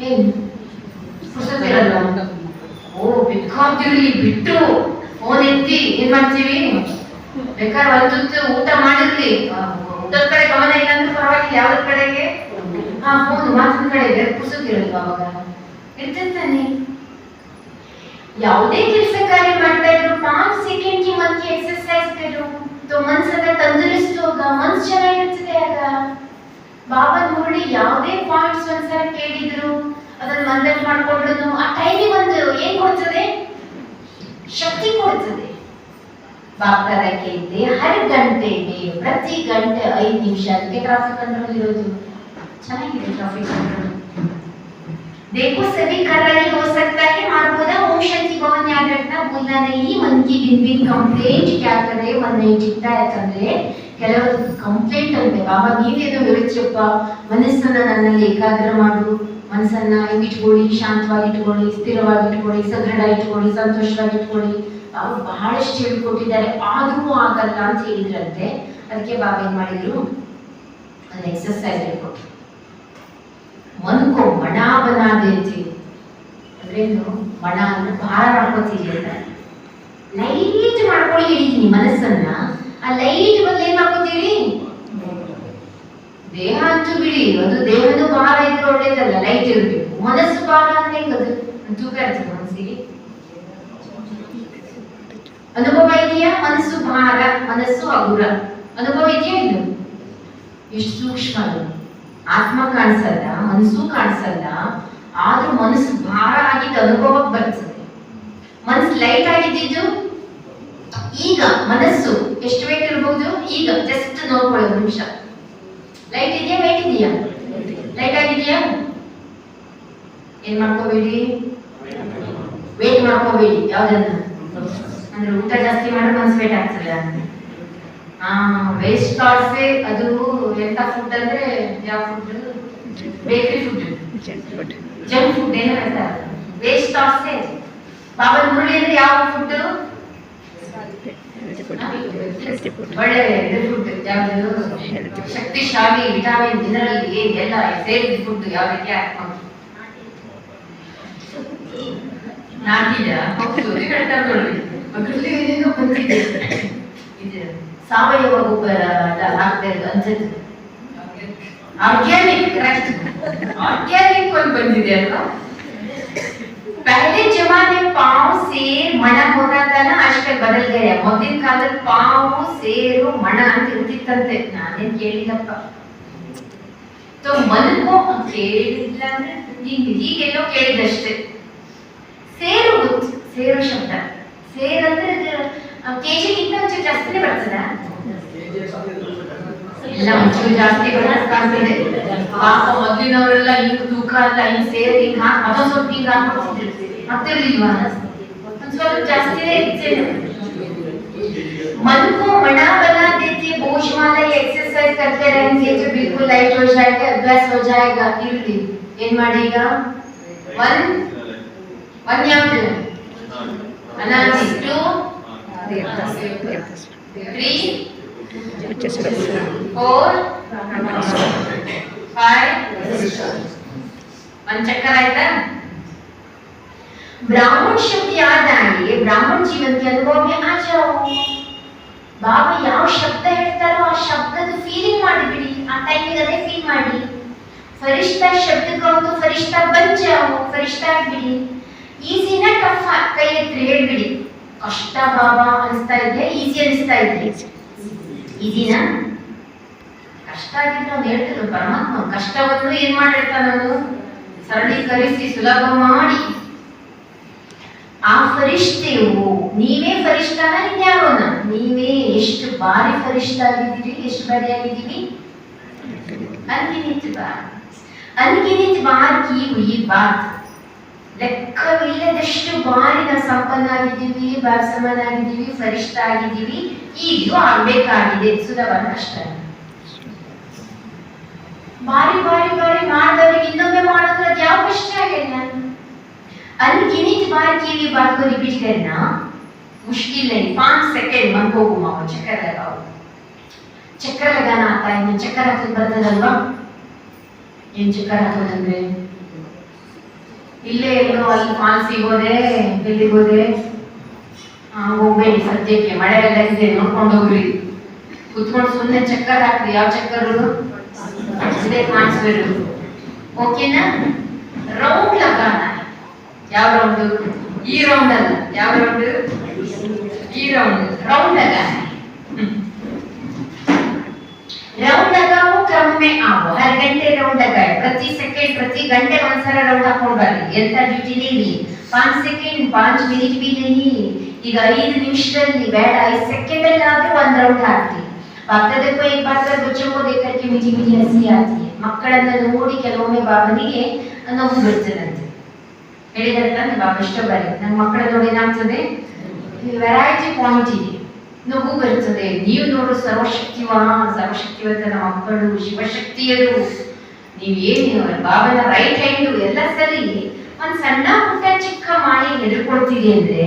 ಏನ್ ಪುರ್ಸೊತ್ತಿರಲ್ಲ. ಓ ಬೇಕಾಗ್ತಿರ್ಲಿ ಬಿಟ್ಟು ಫೋನ್ ಎತ್ತಿ ಏನ್ ಮಾಡ್ತೀವಿ? ಬೇಕಾದ್ರೆ ಹೊತ್ತು ಊಟ ಮಾಡಿರ್ಲಿ, ಊಟದ ಕಡೆ ಗಮನ ಇಲ್ಲ ಅಂದ್ರೆ ಪರವಾಗಿಲ್ಲ, ಯಾವ್ದ್ರ ಕಡೆಗೆ? ಫೋನ್ ಮಾತಿನ ಕಡೆಗೆ ಪುರ್ಸೊತ್ತಿರಲ್ವಾ? ಅವಾಗ ಇರ್ತಿರ್ತಾನೆ. ಯಾವುದೇ ಕೆಲಸ ಕಾರ್ಯ ಮಾಡ್ತಾ ಇದ್ರು 5 ಸೆಕೆಂಡ್ की मन की एक्सरसाइज करो तो मन सदा तंदुरुस्त होगा, ಮನಸ್ಸು ಚೆನ್ನಾಗಿರ್ತದೆ. ಆಗ ಬಾಬಾ ಮುರಳಿ ಯಾವುದೇ ಪಾಯಿಂಟ್ಸ್ ಒಂದ್ಸಲ ಕೇಳಿದ್ರು ಅದನ್ನ ಮನದಲ್ಲಿ ಮಾಡ್ಕೊಂಡ್ರು ಆ ಟೈಮಿಗೆ ಒಂದು ಏನ್ ಕೊಡ್ತದೆ? ಶಕ್ತಿ ಕೊಡ್ತದೆ. ಬಾಬಾ ಕೇಳಿದ್ದೆ ಹರ್ ಗಂಟೆಗೆ ಪ್ರತಿ ಗಂಟೆ 5 ನಿಮಿಷ. ಅದಕ್ಕೆ ಟ್ರಾಫಿಕ್ ಕಂಟ್ರೋಲ್ ಇರೋದು. ಚೆನ್ನಾಗಿದೆ ಟ್ರಾಫಿಕ್ ಕಂಟ್ರೋಲ್. देखो सभी कर रहे हो सकता है मारबोदा ओम शांति भवन याद रखना भूलना नहीं। मन की बिन कंप्लेंट क्या करे मन नहीं टिकता ಯಾಕಂದ್ರೆ ಕೆಲವರು ಕಂಪ್ಲೇಂಟ್ ಅಂತೆ, ಬಾಬಾ ನೀವೇನೋ ಹೇಳ್ತಿರಪ್ಪ, ಮನಸ್ಸನ್ನ ನನ್ನಲ್ಲಿ ಏಕಾಗ್ರ ಮಾಡು, ಮನಸ್ಸನ್ನ ಇಟ್ಕೊಳ್ಳಿ, ಶಾಂತವಾಗಿ ಇಟ್ಕೊಳ್ಳಿ, ಸ್ಥಿರವಾಗಿ ಇಟ್ಕೊಳ್ಳಿ, ಸದೃಢ ಇಟ್ಕೊಳ್ಳಿ, ಸಂತೋಷವಾಗಿ ಇಟ್ಕೊಳ್ಳಿ. ಅವ್ರು ಬಹಳಷ್ಟು ಹೇಳ್ಕೊಟ್ಟಿದ್ದಾರೆ, ಆದ್ರೂ ಆಗಲ್ಲ ಅಂತ ಹೇಳಿದ್ರಂತೆ. ಅದಕ್ಕೆ ಬಾಬಾ ಏನ್ ಮಾಡಿದ್ರು, ಒಂದು ಎಕ್ಸರ್ಸೈಸ್ ಹೇಳ್ಕೊಟ್ರು. ಮನ್ಕೋ ಮಣ ಬನಾದೆ ಅಂತೀವಿ ಅಂದ್ರೇನು? ಮಣ ಅಂದ್ರೆ ಭಾರ ಮಾಡ್ಕೋತೀವಿ ಅಂತ. ಲೈಟ್ ಮಾಡ್ಕೊಳ್ಳಿ ಹಿಡಿತೀನಿ ಮನಸ್ಸನ್ನ. ಆ ಲೈಟ್ ಬದಲು ಏನ್ ಮಾಡ್ಕೋತೀವಿ? ದೇಹ ಅಂತೂ ಬಿಡಿ, ಅದು ದೇಹದ ಭಾರ ಇದ್ರೆ ಒಳ್ಳೇದಲ್ಲ, ಲೈಟ್ ಇರ್ಬೇಕು. ಮನಸ್ಸು ಭಾರ ಅಂದ್ರೆ ಹೆಂಗದು? ತೂಕ ಇರ್ತದೆ ಮನಸ್ಸಿಗೆ. ಅನುಭವ ಇದೆಯಾ? ಮನಸ್ಸು ಭಾರ, ಮನಸ್ಸು ಹಗುರ, ಅನುಭವ ಇದೆಯಾ? ಇಲ್ಲ. ಎಷ್ಟು ಸೂಕ್ಷ್ಮ ಅದು. ಆತ್ಮ ಕಾಣಿಸಲ್ಲ, ಮನಸ್ಸು ಕಾಣಿಸಲ್ಲ, ಆದ್ರೂ ಮನಸ್ಸು ಭಾರ ಆಗಿದ್ದ ಅನುಭವಕ್ಕೆ ಬರ್ತದೆ. ಮನಸ್ಸು ಲೈಟ್ ಆಗಿದ್ದು ಈಗ ಮನಸ್ಸು ಎಷ್ಟು ವೇಟ್ ಇರಬಹುದು? ಈಗ ಜಸ್ಟ್ ನೋಡ್ಕೊಳ್ಳಿ ಒಂದು ನಿಮಿಷ. ಲೈಟ್ ಇದೆಯಾ? ವೇಟ್ ಇದೆಯಾ? ಲೈಟ್ ಆಗಿದೆಯಾ? ಏನ್ ಮಾಡ್ಕೋಬೇಡಿ, ವೇಟ್ ಮಾಡ್ಕೋಬೇಡಿ. ಯಾವ್ದನ್ನ ಅಂದ್ರೆ ಊಟ ಜಾಸ್ತಿ ಮಾಡಿದ್ರೆ ಮನಸ್ಸು ವೇಟ್ ಆಗ್ತದೆ. ವೇಸ್ಟ್ ಥಾಟ್ಸ್ ಅದು ಎಂತ ಫುಡ್ ಅಂದ್ರೆ ಯಾವ food? Bakery food, junk food ಏನು ಹೇಳ್ತಾರೆ, ವೇಸ್ಟ್ ಥಾಟ್ಸ್. ಬಾಬಾ ಮುರಳಿ ಅಂದ್ರೆ ಯಾವ ಫುಡ್? ಒಳ್ಳೆ ಫುಡ್ ಯಾವುದು? ಶಕ್ತಿಶಾಲಿ, ವಿಟಾಮಿನ್, ಮಿನರಲ್ ಎಲ್ಲ ಸೇರಿದ ಫುಡ್ ಯಾವ್ದಕ್ಕೆ ಹಾಕೊಂಡು ನಾಟಿದ ಹೌದು ಹೇಳ್ತಾರೆ ನೋಡಿ. ಅದ್ರಲ್ಲಿ ಏನೇನೋ ಬಂದಿದೆ. ಇದು ಸಾವಯವ ಗೊಬ್ಬರ ಹಾಕ್ತಾ ಇರೋದು ಅನ್ಸುತ್ತೆ. ಆರ್ಗ್ಯಾನಿಕ್, ಕರೆಕ್ಟ್, ಆರ್ಗ್ಯಾನಿಕ್ ಒಂದು ಬಂದಿದೆ ಅಲ್ವಾ? पहले जमाने पाँव से मण होता था ना, आजकल बदल गया. ಮೊದಲಿನ ಕಾಲದಲ್ಲಿ ಪಾವು ಸೇರು ಮಣ ಅಂತ ಇರ್ತಿತ್ತಂತೆ. ನಾನೇನ್ ಕೇಳಿದಪ್ಪ. तो मन को ಕೇಳಿಲ್ಲ ಅಂದ್ರೆ ಹೀಗೆಲ್ಲೋ ಕೇಳಿದಷ್ಟೇ. ಸೇರು ಗೊತ್ತು, ಸೇರು ಶಬ್ದ. ಸೇರು ಅಂದ್ರೆ ಕೆಜಿಗಿಂತ ಒಂಚೂರು ಜಾಸ್ತಿನೇ ಬರ್ತದ. ಇಲ್ಲ ಒಂಚೂರು ಜಾಸ್ತಿ ಕಾಣ್ತಿದೆ. ಪಾಪ ಮೊದಲಿನವರೆಲ್ಲ ಹಿಂಗ್ ತೂಕ ಅಲ್ಲ, ಹಿಂಗ್ ಸೇರು ಹಿಂಗ್ ಹಾಕಿ ಮತ್ತೊಂದ್ ಸ್ವಲ್ಪ ಹಿಂಗ್ ಹಾಕ್ಬಿಡ್ತಿದ್ರು. ಮತ್ತಿರ್ಲಿಲ್ವಾ? ಒಂದ್ ಸ್ವಲ್ಪ ಜಾಸ್ತಿನೇ ಇರ್ತೇನೆ. मन को मना बना देती है. भोजमाला एक्सरसाइज करते रहेंगे तो बिल्कुल लाइट हो जाएगा, अभ्यास हो जाएगा. इरली ಏನ್ ಮಾಡೀಗ? ಒನ್ ಯಾವುದು? ಅನಾದಿ. 2 3 4 5 ಒಂದು ಚಕ್ರ ಆಯ್ತಾ? ब्राह्मण शब्द याद आइए, ब्राह्मण जीवन के अनुभव में आ जाओ. ಬಾಬಾ ಯಾವ ಶಬ್ದ ಹೇಳ್ತಾರೋ ಆ ಶಬ್ದದ ಫೀಲಿಂಗ್ ಮಾಡಿಬಿಡಿ. ಆ ಟೈಮಿಗೆ ಅದೇ ಫೀಲ್ ಮಾಡಿ. ಫರಿಷ್ಠಾ ಶಬ್ದಕ್ಕೆ ಒಂದು ಫರಿಷ್ಠಾ ಬನ್ ಜಾओ, ಫರಿಷ್ಠಾ ಆಗ್ಬಿಡಿ. ಈಸಿನ ಟಫ್ ಕೈ ಎತ್ತಿ ಹೇಳ್ಬಿಡಿ. ಕಷ್ಟ ಬಾಬಾ ಅನಿಸ್ತಾ ಇದೆ, ಈಸಿ ಅನಿಸ್ತಾ ಇದೆ. ಈಸಿನಾ? ಕಷ್ಟ ಆಗಿದ್ರೆ ಅವ್ನು ಹೇಳ್ತಿದ್ರು ಪರಮಾತ್ಮ. ಕಷ್ಟವನ್ನು ಏನ್ ಮಾಡಿರ್ತಾನ ಅವನು? ಸರಳೀಕರಿಸಿ ಸುಲಭ ಮಾಡಿ. ಆ ಫರಿಷ್ಠೆಯು ನೀವೇ ಫರಿಷ್ಠನ, ಇನ್ಯಾರೋನ? ನೀವೇ. ಎಷ್ಟು ಬಾರಿ ಫರಿಷ್ಠ ಆಗಿದ್ದೀರಿ, ಎಷ್ಟು ಬಾರಿ ಆಗಿದ್ದೀವಿ? ಅನ್ಗಿನಿತ್ ಬಾರ್, ಅನ್ಗಿನಿತ್ ಬಾರ್ ಕಿ ಹುಯಿ ಬಾತ್. ಲೆಕ್ಕವಿಲ್ಲದಷ್ಟು ಬಾರಿ ನಾವು ಸಂಪನ್ನ ಆಗಿದ್ದೀವಿ, ಭಾಸಮನಾಗಿದ್ದೀವಿ, ಫರಿಷ್ಠ ಆಗಿದ್ದೀವಿ. ಈಗಲೂ ಆಗ್ಬೇಕಾಗಿದೆ. ಸುಲಭನ ಕಷ್ಟ. ಬಾರಿ ಬಾರಿ ಬಾರಿ ಮಾಡಿದವ್ರಿಗೆ ಇನ್ನೊಮ್ಮೆ ಮಾಡಿದ್ರೆ ಅದು ಯಾವ ಕಷ್ಟ ಆಗಿಲ್ಲ. अनगिनत बार की हुई बात को रिपीट करना मुश्किल नहीं. 5 सेकंड मन को घुमाओ, चक्कर लगाओ. चक्कर लगाना आता है ना? चक्कर हाथ बರ್ತದಲ್ವಾ? ಏನು ಚಕ್ಕರ್ ಹಾಕೋದಂದ್ರೆ ಇಲ್ಲೇ ಎಲ್ಲೋ ಅಲ್ಲಿ ಫಾಲ್ಸಿಗೆ ಹೋದೆ, ಎಲ್ಲಿಗೆ ಹೋದೆ, ಹೋಗ್ಬೇಡಿ ಸದ್ಯಕ್ಕೆ, ಮಳೆ ಎಲ್ಲ ಇದೆ, ನೋಡ್ಕೊಂಡು ಹೋಗ್ರಿ. ಕುತ್ಕೊಂಡು ಸುಮ್ಮನೆ ಚಕ್ಕರ್ ಹಾಕ್ರಿ. ಯಾವ ಚಕ್ಕರು? ಇದೇ ಕಾಣಿಸ್ಬೇಕು. ಓಕೆನಾ? ರೌಂಡ್ ಲಗಾನ. ಯಾವ ರೌಂಡ್? ಈ ರೌಂಡ್ ಅಲ್ಲ. ಯಾವ ರೌಂಡ್? ಈ ರೌಂಡ್. ರೌಂಡ್ लगाना. ರೌಂಡ್ लगाओ, क्रम में आओ. हर घंटे राउंड लगाए. प्रति सेकंड प्रति घंटे ಒಂದ್ಸಲ ರೌಂಡ್ ಹಾಕೊಂಡು ಬರ್ರಿ. ಎಂತ ಡ್ಯೂಟಿನೇ ಇರಲಿ. 5 ಸೆಕೆಂಡ್ 5 ಮಿನಿಟ್ भी नहीं. ಈಗ 5 ನಿಮಿಷದಲ್ಲಿ ಬೇಡ, 5 ಸೆಕೆಂಡ್ ಅಲ್ಲಿ ಆದ್ರೂ ಒಂದು ರೌಂಡ್ ಹಾಕ್ತಿ. ಭಕ್ತದ को एक बार बच्चों को देख करके मीठी मीठी हंसी आती है. ಮಕ್ಕಳನ್ನ ನೋಡಿ ಕೆಲವೊಮ್ಮೆ ಬಾಬನಿಗೆ ನಗು ಬರ್ತದಂತೆ. ಹೇಳಿದ್ರೆ ತಾನೆ ಬಾಬಾ ಇಷ್ಟ ಬರೀ ನನ್ನ ಮಕ್ಕಳ ನೋಡಿ ಏನಾಗ್ತದೆ? ವೆರೈಟಿ ಪಾಯಿಂಟ್ ಇದೆ, ನಗು ಬರ್ತದೆ. ನೀವು ನೋಡು ಸರ್ವಶಕ್ತಿವಂತನ ಮಕ್ಕಳು, ಶಿವಶಕ್ತಿಯರು. ನೀವೇನು ಬಾಬನ ರೈಟ್ ಹ್ಯಾಂಡು ಎಲ್ಲ ಸರಿ, ಒಂದ್ ಸಣ್ಣ ಪುಟ್ಟ ಚಿಕ್ಕ ಮಾಯೆ ಎದುರ್ಕೊಳ್ತೀರಿ ಅಂದ್ರೆ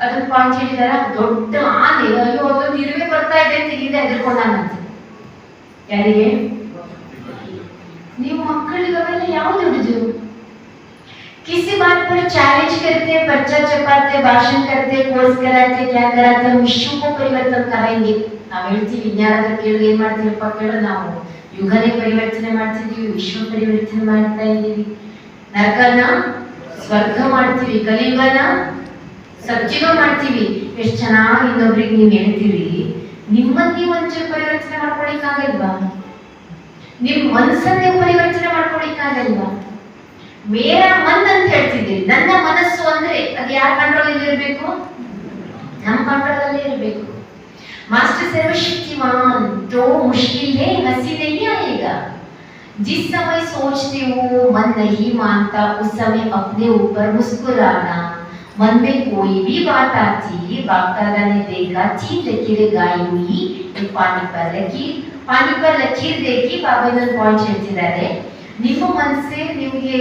ಅದನ್ನ ಪಾಯಿಂಟ್ ಹೇಳಿದಾರ. ದೊಡ್ಡ ಆನೆ, ಅಯ್ಯೋ ಅದೊಂದು ಇರುವೆ ಬರ್ತಾ ಇದೆ ಅಂತ ಇಲ್ಲಿಂದ ಎದುರ್ಕೊಂಡಂತೆ. ಯಾರಿಗೆ? ನೀವು ಮಕ್ಕಳಿಗೆ ಅವೆಲ್ಲ ಯಾವ್ದು ಹಿಡಿದು किसी बात पर चैलेंज करते, पर्चा छपाते, भाषण करते, कोर्स कराते, क्या कराते, हम विश्व को परिवर्तन कराएंगे. ನಾವು ಹೇಳ್ತೀವಿ ವಿಜ್ಞಾನದ ಕೇಳಿದ್ರೆ ಏನ್ ಮಾಡ್ತೀವಪ್ಪ ಕೇಳಿದ್ರೆ ನಾವು ಯುಗನೇ ಪರಿವರ್ತನೆ ಮಾಡ್ತಿದೀವಿ, ವಿಶ್ವ ಪರಿವರ್ತನೆ ಮಾಡ್ತಾ ಇದ್ದೀವಿ, ನರಕನ ಸ್ವರ್ಗ ಮಾಡ್ತೀವಿ, ಕಲಿಯುಗನ ಸತ್ಯುಗ ಮಾಡ್ತೀವಿ. ಎಷ್ಟು ಚೆನ್ನಾಗಿ ಇನ್ನೊಬ್ರಿಗೆ ನೀವು ಹೇಳ್ತೀರಿ. ನಿಮ್ಮನ್ನ ನೀವು ಒಂಚೂರು ಪರಿವರ್ತನೆ ಮಾಡ್ಕೊಳಿಕ್ಕಾಗಲ್ವಾ? ನಿಮ್ ಮನಸ್ಸನ್ನೇ ಪರಿವರ್ತನೆ ಮಾಡ್ಕೊಳಿಕ್ಕಾಗಲ್ವಾ? ಮೇರ ಮನ್ ಅಂತ ಹೇಳ್ತಿದ್ದೀರಿ. ನನ್ನ ಮನಸ್ಸು ಅಂದ್ರೆ ಅದು ಯಾರ ಕಂಟ್ರೋಲ್ ಅಲ್ಲಿ ಇರಬೇಕು? ನಮ್ಮ ಕಂಟ್ರೋಲ್ ಅಲ್ಲಿ ಇರಬೇಕು. मास्टर सर्वशक्तिमान तो मुश्किल है, हंसी नहीं आएगा. जिस समय सोचते हो मन नहीं मानता, उस समय अपने ऊपर मुस्कुराना. मन में कोई भी बात आती, बागदादा ने देखा 3 लकीरें गाई हुई, एक पानी पर लकीर देखी. बाबा ने पॉइंट ಹೇಳ್ತಿದ್ದಾರೆ. ನಿಮ್ಮ ಮನಸ್ಸೇ ನಿಮಗೆ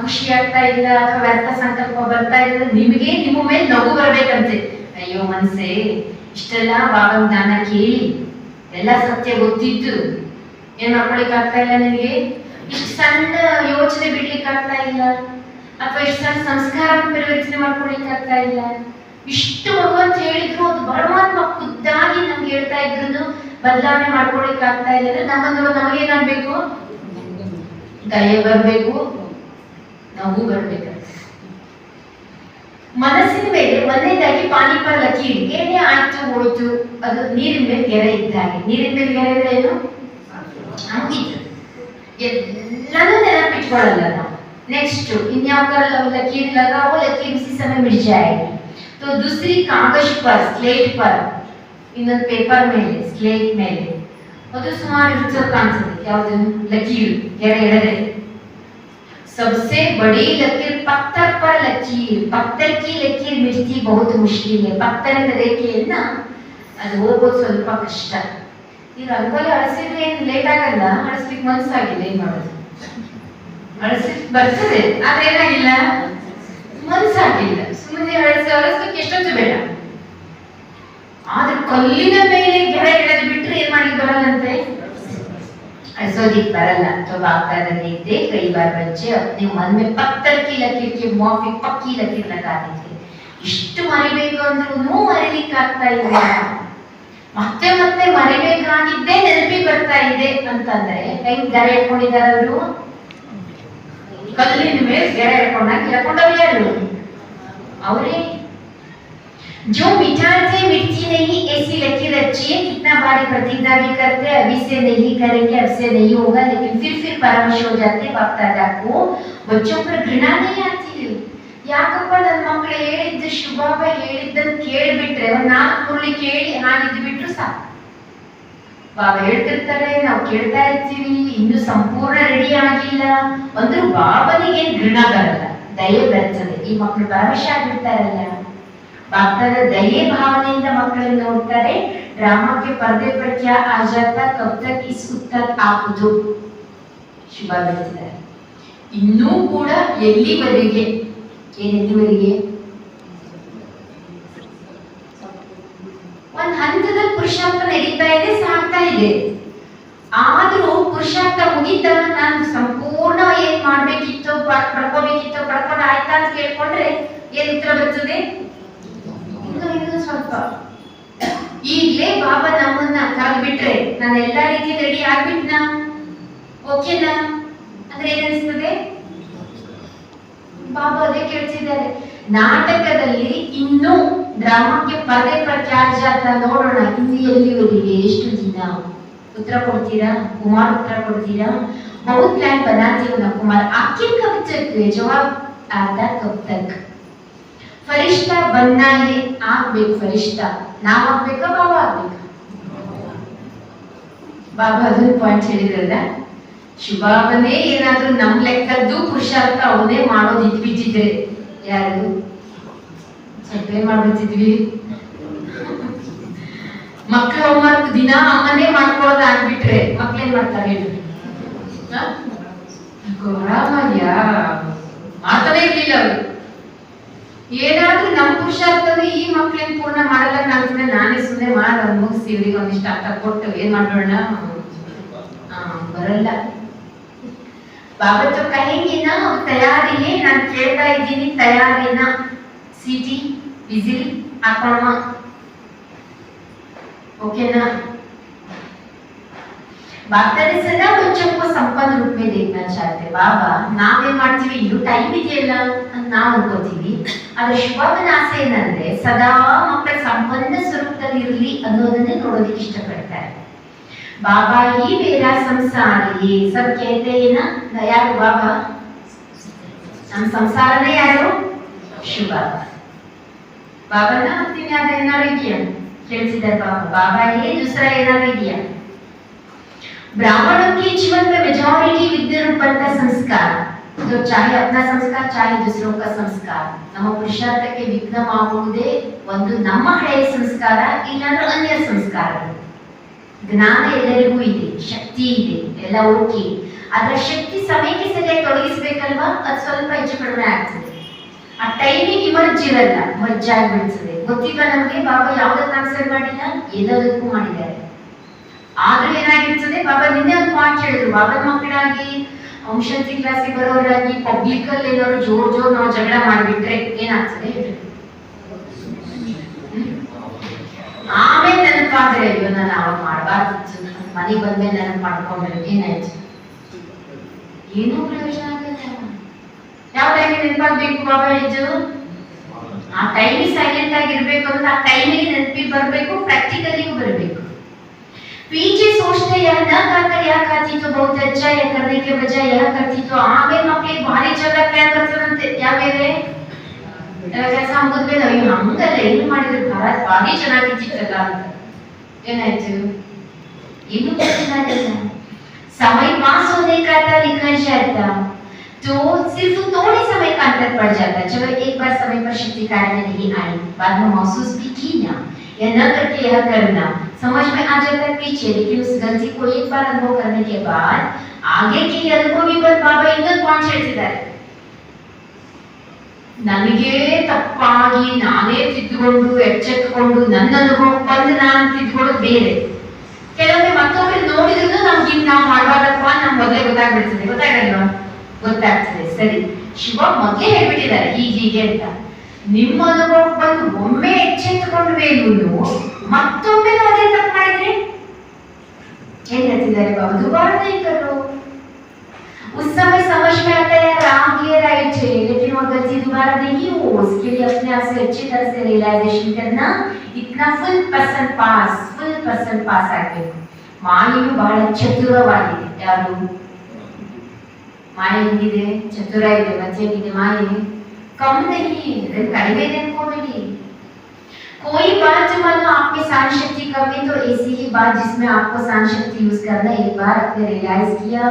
ಖುಷಿ ಆಗ್ತಾ ಇಲ್ಲ ಅಥವಾ ವ್ಯರ್ಥ ಸಂಕಲ್ಪ ಬರ್ತಾ ಇಲ್ಲ, ನಿಮಗೆ ನಿಮ್ಮ ಮೇಲೆ ನಗು ಬರಬೇಕಂತೆ. ಅಯ್ಯೋ ಮನಸ್ಸೇ, ಇಷ್ಟೆಲ್ಲ ಬಾಬಾ ಜ್ಞಾನ ಕೇಳಿ ಎಲ್ಲ ಸತ್ಯ ಗೊತ್ತಿದ್ದು ಏನ್ ಮಾಡ್ಕೊಳಿಕ್ ಆಗ್ತಾ ಇಲ್ಲ ನಿನಗೆ? ಇಷ್ಟು ಸಣ್ಣ ಯೋಚನೆ ಬಿಡ್ಲಿಕ್ಕೆ ಆಗ್ತಾ ಇಲ್ಲ, ಅಥವಾ ಇಷ್ಟು ಸಣ್ಣ ಸಂಸ್ಕಾರ ಪರಿವರ್ತನೆ ಮಾಡ್ಕೊಳಿಕ್ ಆಗ್ತಾ ಇಲ್ಲ. ಇಷ್ಟು ಭಗವಂತ ಹೇಳಿದ್ರು, ಅದು ಪರಮಾತ್ಮ ಖುದ್ದಾಗಿ ನಮ್ಗೆ ಹೇಳ್ತಾ ಇದ್ರು ಬದಲಾವಣೆ ಮಾಡ್ಕೊಳಿಕ್ ಆಗ್ತಾ ಇಲ್ಲ ಅಂದ್ರೆ ನಮಗೇನಾಗ್ಬೇಕು? ದಯೆ ಬರ್ಬೇಕು, ನಗು ಬರ್ಬೇಕು. ಮನಸ್ಸಿನ ಮೇಲೆ ಒಂದನೇದಾಗಿ ಪಾನಿ ಪರ್ ಲಕೀರ್, ಏನೇ ಆಯ್ತು ಹೋಯ್ತು, ಅದು ನೀರಿನ ಮೇಲೆ ಗೆರೆ ಇದ್ದಾಗೆ. ನೀರಿನ ಮೇಲೆ ಗೆರೆ ಅಂದ್ರೆ ಏನು? ಹಂಗಿತ್ತು ಎಲ್ಲನೂ ನೆನಪಿಟ್ಕೊಳ್ಳಲ್ಲ ನಾವು. ನೆಕ್ಸ್ಟ್ ಇನ್ಯಾವ ಲಕೀರ್ लगाओ, लकीर उसी समय मिट जाएगी. तो दूसरी कागज पर, स्लेट पर, ಇನ್ನೊಂದು ಪೇಪರ್ ಮೇಲೆ, ಸ್ಲೇಟ್ ಮೇಲೆ ಅದು ಸುಮಾರು ಇರ್ತದೆ ಕಾಣ್ತದೆ. ಯಾವುದು? ಲಕೀರ್, ಗೆರೆ ಎಳೆದ್ರೆ. सबसे बड़ी लकीर पत्थर पर लकीर, पत्थर की लकीर मिटती बहुत मुश्किल है. ಪತ್ತರದ ರೇಖೆಯನ್ನ ಅದು ಹೋಗೋದು ಸ್ವಲ್ಪ ಕಷ್ಟ. ಈ ರಂಗೋಲಿ ಅಳಿಸಿದ್ರೆ ಏನು ಲೇಟ್ ಆಗಲ್ಲ, ಅಳಿಸ್ಲಿಕ್ಕೆ ಮನ್ಸಾಗಿಲ್ಲ, ಏನ್ ಮಾಡೋದು? ಅಳಿಸ್ಲಿಕ್ಕೆ ಬರ್ತದೆ, ಆದ್ರೆ ಏನಾಗಿಲ್ಲ, ಮನ್ಸಾಗಿಲ್ಲ. ಸುಮ್ಮನೆ ಅಳಿಸ್ಲಿಕ್ಕೆ ಎಷ್ಟೊತ್ತು ಬೇಡ. ಆದ್ರೆ ಕಲ್ಲಿನ ಮೇಲೆ ಗೆರೆ ಎಳೆದು ಬಿಟ್ರೆ ಏನ್ ಮಾಡ್ಲಿಕ್ಕೆ ಬರಲ್ಲಂತೆ, अड़सोदिक बरला. तो बागदादा देखते कई बार बच्चे अपने मन में पत्थर की लकीर के मुआफिक पक्की लकीर लगा देते. ಇಷ್ಟು ಮರಿಬೇಕು ಅಂದ್ರೂ ಮರಿಲಿಕ್ಕಾಗ್ತಾ ಇಲ್ಲ. ಮತ್ತೆ ಮತ್ತೆ ಮರಿಬೇಕಾಗಿದ್ದೇ ನೆನಪಿಗೆ ಬರ್ತಾ ಇದೆ ಅಂತಂದ್ರೆ ಹೆಂಗ್ ಗೆರೆ ಇಟ್ಕೊಂಡಿದ್ದಾರೆ ಅವರು? ಕಲ್ಲಿನ ಮೇಲೆ ಗೆರೆ ಇಟ್ಕೊಂಡವ್ರು ಯಾರು? ಅವರೇ. जो मिटाते मिटती नहीं ऐसी लकीर अच्छी है. कितना बार प्रतिज्ञा भी करते, अभी से नहीं करेंगे, अब से नहीं होगा, लेकिन फिर परामर्श हो जाते. बाप दादा को बच्चों पर घृणा नहीं आती है. ಯಾಕಪ್ಪ ನನ್ನ ಮಕ್ಕಳು ಹೇಳಿದ್ದು ಶುಭಾಬ ಹೇಳಿದ್ದನ್ನು ಕೇಳಿಬಿಟ್ರೆ ಒಂದು 4 ಮುರುಳಿ ಕೇಳಿ ಹಾಗಿದ್ದು ಬಿಟ್ರು ಸಾಕು. ಬಾಬಾ ಹೇಳ್ತಿರ್ತಾರೆ, ನಾವು ಕೇಳ್ತಾ ಇರ್ತೀವಿ, ಇನ್ನು ಸಂಪೂರ್ಣ ರೆಡಿ ಆಗಿಲ್ಲ ಅಂದ್ರೂ ಬಾಬನಿಗೆ घृणा ಬರಲ್ಲ, ದಯೆ ಬರ್ತದೆ. ಈ ಮಕ್ಕಳು ಭರವಸೆ ಆಗಿರ್ತಾರಲ್ಲ, बागदादा दये भावनेಯಿಂದ ಮಕ್ಕಳನ್ನು ನೋಡ್ತಾರೆ. ड्रामा के पर्दे पर क्या आ जाता, कब तक इस उत्तर आप दो. ಶುಭ ಹೇಳ್ತಿದ್ದಾರೆ. ಇನ್ನೂ ಕೂಡ ಎಲ್ಲಿವರೆಗೆ, ಏನೆಲ್ಲಿವರೆಗೆ? ಒಂದು ಹಂತದಲ್ಲಿ ಪುರುಷಾರ್ಥ ನಡೀತಾ ಇದೆ, ಸಾಗ್ತಾ ಇದೆ. ಆದ್ರೂ ಪುರುಷಾರ್ಥ ಮುಗಿದಾಗ ನಾನು ಸಂಪೂರ್ಣ ಏನ್ ಮಾಡ್ಬೇಕಿತ್ತು, ಪಡ್ಕೋಬೇಕಿತ್ತು, ಪಡ್ಕೊಂಡು ಆಯ್ತಾ ಅಂತ ಕೇಳ್ಕೊಂಡ್ರೆ ಏನ್ ಉತ್ತರ ಬರ್ತದೆ? ಇನ್ನು ಸ್ವಲ್ಪ. ಈಗಲೇ ಬಾಬಾ ನಮ್ಮನ್ನ ಕಾಗ್ಬಿಟ್ರೆ ನಾನು ಎಲ್ಲಾ ರೀತಿ ರೆಡಿ ಆಗ್ಬಿಟ್ನಾ, ಓಕೆನಾ ಅಂದ್ರೆ ಏನಿಸ್ತದೆ? ಬಾಬಾ ಅದೇ ಕೇಳ್ತಿದ್ದಾರೆ. ನಾಟಕದಲ್ಲಿ ಇನ್ನೂ ಡ್ರಾಮಾಕ್ಕೆ ಪದೇ ಪ್ರತ್ಯಾಜಾತ ನೋಡೋಣ, ಇನ್ನು ಎಲ್ಲಿವರೆಗೆ, ಎಷ್ಟು ದಿನ? ಉತ್ತರ ಕೊಡ್ತೀರಾ? ಕುಮಾರ್ ಉತ್ತರ ಕೊಡ್ತೀರಾ? बहुत प्लान बनाते हो ना कुमार, आखिर कब तक? जवाब आता कब तक? फरिश्ता बनना है, ಆಗ್ಬೇಕು ಫರಿಷ್ಠಾ. ನಾವ್ ಆಗ್ಬೇಕಾ, ಬಾಬಾ ಆಗ್ಬೇಕಾ? ಬಾಬಾ ಅದನ್ನ ಪಾಯಿಂಟ್ ಹೇಳಿದ್ರಲ್ಲ, ಶುಭಾಬನೇ ಏನಾದ್ರೂ ನಮ್ ಲೆಕ್ಕದ್ದು ಪುರುಷಾರ್ಥ ಅವನೇ ಮಾಡೋದು ಇಟ್ಬಿಟ್ಟಿದ್ರೆ ಯಾರು ಸ್ವಲ್ಪ ಏನ್ ಮಾಡ್ಬಿಡ್ತಿದ್ವಿ? ಮಕ್ಕಳ ಹೋಮ್ವರ್ಕ್ ದಿನ ಅಮ್ಮನೇ ಮಾಡ್ಕೊಳ್ಳೋದು ಆಗ್ಬಿಟ್ರೆ ಮಕ್ಳೇನ್ ಮಾಡ್ತಾರೆ ಹೇಳಿ? ಮಾತನೇ ಇರ್ಲಿಲ್ಲ ಅವರು. ಏನಾದ್ರೂ ನಮ್ಮ ಪುರುಷಾರ್ಥದ ಈ ಮಕ್ಳೇನ್ ಪೂರ್ಣ ಮಾಡಲ್ಲ ಕಾಣ್ತದೆ, ನಾನೇ ಸುಮ್ಮನೆ ಮಾಡಿ ಮುಗಿಸಿ ಇವ್ರಿಗೆ ಒಂದಿಷ್ಟು ಅರ್ಥ ಕೊಟ್ಟು ಏನ್ ಮಾಡೋಣ, ಬರಲ್ಲ. बाबा तो कहेंगे ना तैयारी है, ನಾನು ಕೇಳ್ತಾ ಇದ್ದೀನಿ ತಯಾರಿನ, सीटी विजिल ಹಾಕೋಣ, ಓಕೆನಾ? बाबा ने सदा बच्चों को संपन्न रूप में देखना चाहते. बाबा ನಾವೇನ್ ಮಾಡ್ತೀವಿ, ಇದು ಟೈಮ್ ಇದೆಯಲ್ಲ ಅಂತ ನಾವು ಅನ್ಕೋತೀವಿ. ಆದ್ರೆ ಶಿವನ ಆಸೆ ಏನಂದ್ರೆ ಸದಾ ಮಕ್ಕಳ ಸಂಪನ್ನ ಸ್ವರೂಪದಲ್ಲಿ ಇರಲಿ ಅನ್ನೋದನ್ನೇ ನೋಡೋದಕ್ಕೆ ಇಷ್ಟಪಡ್ತಾರೆ. बाबा ही मेरा संसार, ये सब कहते हैं ना यार. बाबा हम संसार में यारो शिव बाबा. बाबा ना अपने याद ಏನಾರು ಇದೆಯಾ ಕೇಳಿಸಿದ್ದಾರೆ बाबा. बाबा ये दूसरा ಏನಾರು ಇದೆಯಾ? ब्राह्मणों के जीवन में मेजॉरिटी विद्या रूप बनता संस्कार, तो चाहे अपना संस्कार चाहे दूसरों का संस्कार, ನಮ್ಮ ಪುರುಷಾರ್ಥಕ್ಕೆ ವಿಘ್ನವಾಗುವುದೇ ಒಂದು ನಮ್ಮ ಹಳೆಯ ಸಂಸ್ಕಾರ ಇಲ್ಲಾಂದ್ರೆ ಅನ್ಯ ಸಂಸ್ಕಾರ. ಜ್ಞಾನ ಎಲ್ಲರಿಗೂ ಇದೆ, ಶಕ್ತಿ ಇದೆ, ಎಲ್ಲ ಓಕೆ. ಆದ್ರೆ ಶಕ್ತಿ ಸಮಯಕ್ಕೆ ಸರಿಯಾಗಿ ತೊಡಗಿಸ್ಬೇಕಲ್ವಾ, ಅದು ಸ್ವಲ್ಪ ಹೆಚ್ಚು ಕಡಿಮೆ ಆಗ್ತದೆ. ಆ ಟೈಮಿಗೆ ಇಮರ್ಜ್ ಇರಲ್ಲ, ಮರ್ಜ್ ಆಗಿಬಿಡ್ತದೆ. ಗೊತ್ತಿಲ್ಲ ನಮ್ಗೆ ಬಾಬಾ ಯಾವ್ದಕ್ಕೆ ಆನ್ಸರ್ ಮಾಡಿಲ್ಲ, ಎಲ್ಲದಕ್ಕೂ ಮಾಡಿದ್ದಾರೆ. ಆದ್ರೂ ಏನಾಗಿರ್ತದೆ, ಬಾಬಾ ನಿನ್ನೆ ಒಂದು ಪಾಯಿಂಟ್ ಹೇಳಿದ್ರು, ಬಾಬಾ ಮಕ್ಕಳಾಗಿ ಔಷಧಿ ಕ್ಲಾಸಿಗೆ ಬರೋರಾಗಿ ಪಬ್ಲಿಕ್ ಅಲ್ಲಿ ಏನಾದ್ರು ಜೋರ್ ನಾವು ಜಗಳ ಮಾಡಿಬಿಟ್ರೆ ಏನಾಗ್ತದೆ ಹೇಳ್ರಿ. ಆಮೇಲೆ ನೆನಪಾದ್ರೆ ಅಯ್ಯೋ ನಾನು ಅವಾಗ ಮಾಡಬಾರ್ದಿತ್ತು, ಮನೆಗೆ ಬಂದ್ಮೇಲೆ ನೆನಪು ಮಾಡ್ಕೊಂಡ್ರೆ ಏನಾಯ್ತು, ಏನೂ ಪ್ರಯೋಜನ ಆಗಲ್ಲ. ಯಾವ ಟೈಮಿಗೆ ನೆನಪಾಗ್ಬೇಕು ಬಾಬಾ ಹೇಳಿದ್ದು, ಆ ಟೈಮಿಗೆ ಸೈಲೆಂಟ್ ಆಗಿರ್ಬೇಕು ಅಂದ್ರೆ ಆ ಟೈಮಿಗೆ ನೆನಪಿಗೆ ಬರ್ಬೇಕು, ಪ್ರಾಕ್ಟಿಕಲಿಗೂ ಬರಬೇಕು. पीछे सोचते यह न करकर यह करती तो बहुत अच्छा, यह करने के बजाय यह करती तो आगे मक्के भारी जगह प्लान करते या मेरे ಕೆಲಸ ಮುಗಿದ್ಮೇಲೆ ಅಯ್ಯೋ ಹಂಗಲ್ಲ ಏನು ಮಾಡಿದ್ರೆ ಭಾರತ್ ಭಾರಿ ಚೆನ್ನಾಗಿರ್ತಿತ್ತಲ್ಲ ಅಂತ ಏನಾಯ್ತು, ಏನು ಚೆನ್ನಾಗಿಲ್ಲ. समय पास होने का था निकल जाता तो सिर्फ थोड़े समय का अंतर पड़ जाता. चलो एक बार समय पर शक्ति कार्य में नहीं आई, बाद में महसूस भी की ना, यह न करके यह करना समझ में आ जाता है पीछे, लेकिन उस गलती को एक बार अनुभव करने के बाद आगे के अनुभवी पर बाबा ಇನ್ನೊಂದು ಪಾಯಿಂಟ್ ಹೇಳ್ತಿದ್ದಾರೆ. ನನಗೆ ತಪ್ಪಾಗಿ ನಾನೇ ತಿದ್ದುಕೊಂಡು ಎಚ್ಚೆತ್ತುಕೊಂಡು ನನ್ನ ಅನುಭವ ಬಂದು ನಾನು ತಿದ್ದುಕೊಳ್ಳೋದು ಬೇರೆ. ಕೆಲವೊಮ್ಮೆ ಮತ್ತೊಬ್ಬರು ನೋಡಿದ್ರು ನಮ್ಗೆ ನಾವು ಮಾಡಬಾರ್ದಪ್ಪ ನಮ್ ಮೊದಲೇ ಗೊತ್ತಾಗ್ಬಿಡ್ತದೆ, ಗೊತ್ತಾಗಲ್ವಾ? ಗೊತ್ತಾಗ್ತದೆ. ಸರಿ, ಶಿವ ಮೊದಲೇ ಹೇಳ್ಬಿಟ್ಟಿದ್ದಾರೆ ಹೀಗೆ ಅಂತ. ನಿಮ್ಮ ಅನುಭವ ಬಂದು ಒಮ್ಮೆ ಎಚ್ಚೆತ್ತುಕೊಂಡ ಮೇಲೂ ಮತ್ತೊಮ್ಮೆ ಅದೇ ತಪ್ಪು ಮಾಡಿದ್ರೆ ಏನ್ ಹೇಳ್ತಿದ್ದಾರೆ ಬಾಬಾ, दुबारा नहीं करो. उस समय समझ में आता है राम ये राइट है, लेकिन वो गलती दोबारा नहीं हो, उसके लिए अपने आप से अच्छी तरह से रियलाइजेशन करना, इतना फुल पर्सन पास आगे. ಮಾಯೆಯು ಬಹಳ ಚತುರವಾಗಿದೆ. ಯಾರು ಮಾಯೆ ಹೆಂಗಿದೆ, ಚತುರ ಇದೆ. ಮತ್ತೆ ಹೇಗಿದೆ ಮಾಯೆ, कम नहीं, कड़वे अनुभवेगी. कोई बात जो मानो आप में सहन शक्ति कम है तो ऐसी ही बात जिसमें आपको सहन शक्ति यूज करना, एक बार आपने रियलाइज किया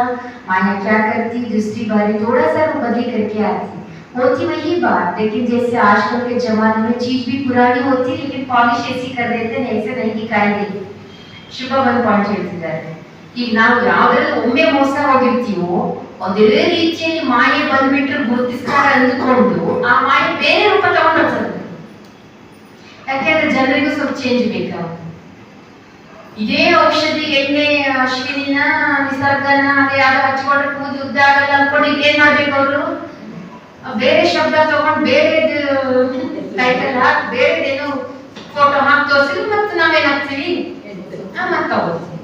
माया क्या करती, दूसरी बार थोड़ा सा वो बदली करके आती, होती वही बात. लेकिन जैसे आजकल के जमाने में चीज भी पुरानी होती लेकिन पॉलिश ऐसी कर देते हैं, ऐसे नहीं दिखाई देती. ಶುಭ ಒಂದು ಪಾಯಿಂಟ್ ಹೇಳ್ತಿದ್ದಾರೆ. ಈಗ ನಾವು ಯಾವ್ದ್ರಲ್ಲಿ ಒಮ್ಮೆ ಮೋಸ ಹೋಗಿರ್ತೀವೋ ಅದೇ ರೀತಿಯಲ್ಲಿ ಮಾಯೆ ಬಂದ್ಬಿಟ್ರೆ ಗುರುತಿಸ್ತಾರೆ ಅಂದುಕೊಂಡು ಆ ಮಾಯೆ ಬೇರೆ ರೂಪ ತಗೊಂಡು ಹೋಗ್ತದೆ. ಯಾಕೆಂದ್ರೆ ಜನರಿಗೂ ಸ್ವಲ್ಪ ಚೇಂಜ್ ಬೇಕಾಗ. ಇದೇ ಔಷಧಿ ಎಣ್ಣೆ ಅಶ್ವಿನಿನ ನಿಸರ್ಗನ ಅದೇ ಯಾವ್ದು ಹಚ್ಕೊಂಡ್ರೆ ಕೂದು ಉದ್ದ ಆಗಲ್ಲ ಅನ್ಕೊಂಡು ಏನ್ ಮಾಡ್ಬೇಕು ಅವರು, ಬೇರೆ ಶಬ್ದ ತಗೊಂಡು ಬೇರೆ ಟೈಟಲ್ ಹಾಕಿ ಬೇರೆದೇನೋ ಫೋಟೋ ಹಾಕಿ ತೋರಿಸಿದ್ರು ಮತ್ತೆ ನಾವೇನಾಗ್ತೀವಿ ಮತ್ತೆ ತಗೋತೀವಿ.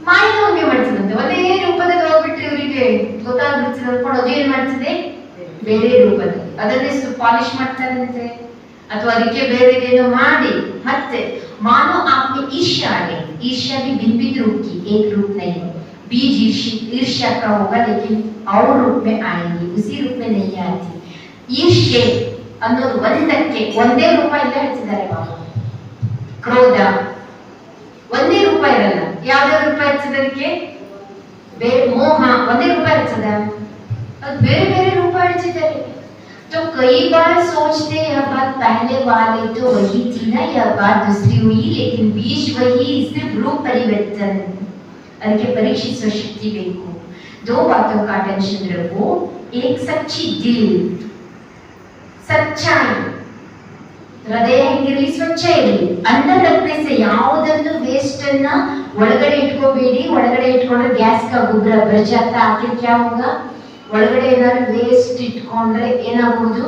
ಮಾಯ ಹಂಗೆ ಮಾಡ್ತದಂತೆ, ಅದೇ ರೂಪದಲ್ಲಿ ಹೋಗ್ಬಿಟ್ರೆ ಇವರಿಗೆ ಗೊತ್ತಾಗ್ಬಿಡ್ತದೆ ಅನ್ಕೊಂಡು ಅದೇನ್ ಮಾಡ್ತದೆ ಬೇರೆ ರೂಪದಲ್ಲಿ ಅದನ್ನೇ ಪಾಲಿಶ್ ಮಾಡ್ತಾರಂತೆ ಅಥವಾ ಅದಕ್ಕೆ ಬೇರೆದೇನೋ ಮಾಡಿ ಮತ್ತೆ मानो आप में ईर्ष्या आ गई. ईर्ष्या भी भिन्न भिन्न रूप की, एक रूप नहीं. बीज ईर्ष्या का होगा लेकिन और रूप में आएंगी, उसी रूप में नहीं आती. ईर्ष्ये ಅನ್ನೋದು ಒಂದಕ್ಕೆ ಒಂದೇ ರೂಪ ಇಲ್ಲ ಹೇಳ್ತಿದ್ದಾರೆ ಬಾಬಾ. ಕ್ರೋಧ ಒಂದೇ ರೂಪ ಇರಲ್ಲ, ಯಾವ್ದೇ ರೂಪ ಇರ್ತದೆ ಅದಕ್ಕೆ, ಮೋಹ ಒಂದೇ ರೂಪ ಇರ್ತದ, ಅದು ಬೇರೆ ಬೇರೆ ರೂಪ ಹೇಳ್ತಿದ್ದಾರೆ. तो कई बार सोचते यह बात पहले वाले तो वही थी ना, यह बात दूसरी हुई, लेकिन बीज वही, सिर्फ रूप परिवर्तन. ಅದಕ್ಕೆ ಪರೀಕ್ಷಿಸುವ ಶಕ್ತಿ ಬೇಕು. दो बातों का टेंशन रखो, एक सच्ची दिल ಸಚ್ಚಾಯಿ, ಹೃದಯ ಹೆಂಗಿರಲಿ, ಸ್ವಚ್ಛ ಇರಲಿ. ಅನ್ನ ರತ್ನೆ ಯಾವುದನ್ನು ವೇಸ್ಟ್ ಅನ್ನ ಒಳಗಡೆ ಇಟ್ಕೋಬೇಡಿ. ಒಳಗಡೆ ಇಟ್ಕೊಂಡ್ರೆ ಗ್ಯಾಸ್ का ಗೊಬ್ಬರ ಬರಜ ಅಂತ आखिर क्या होगा? ಒಳಗಡೆ ಏನಾದ್ರು ವೇಸ್ಟ್ ಇಟ್ಕೊಂಡ್ರೆ ಏನಾಗುವುದು?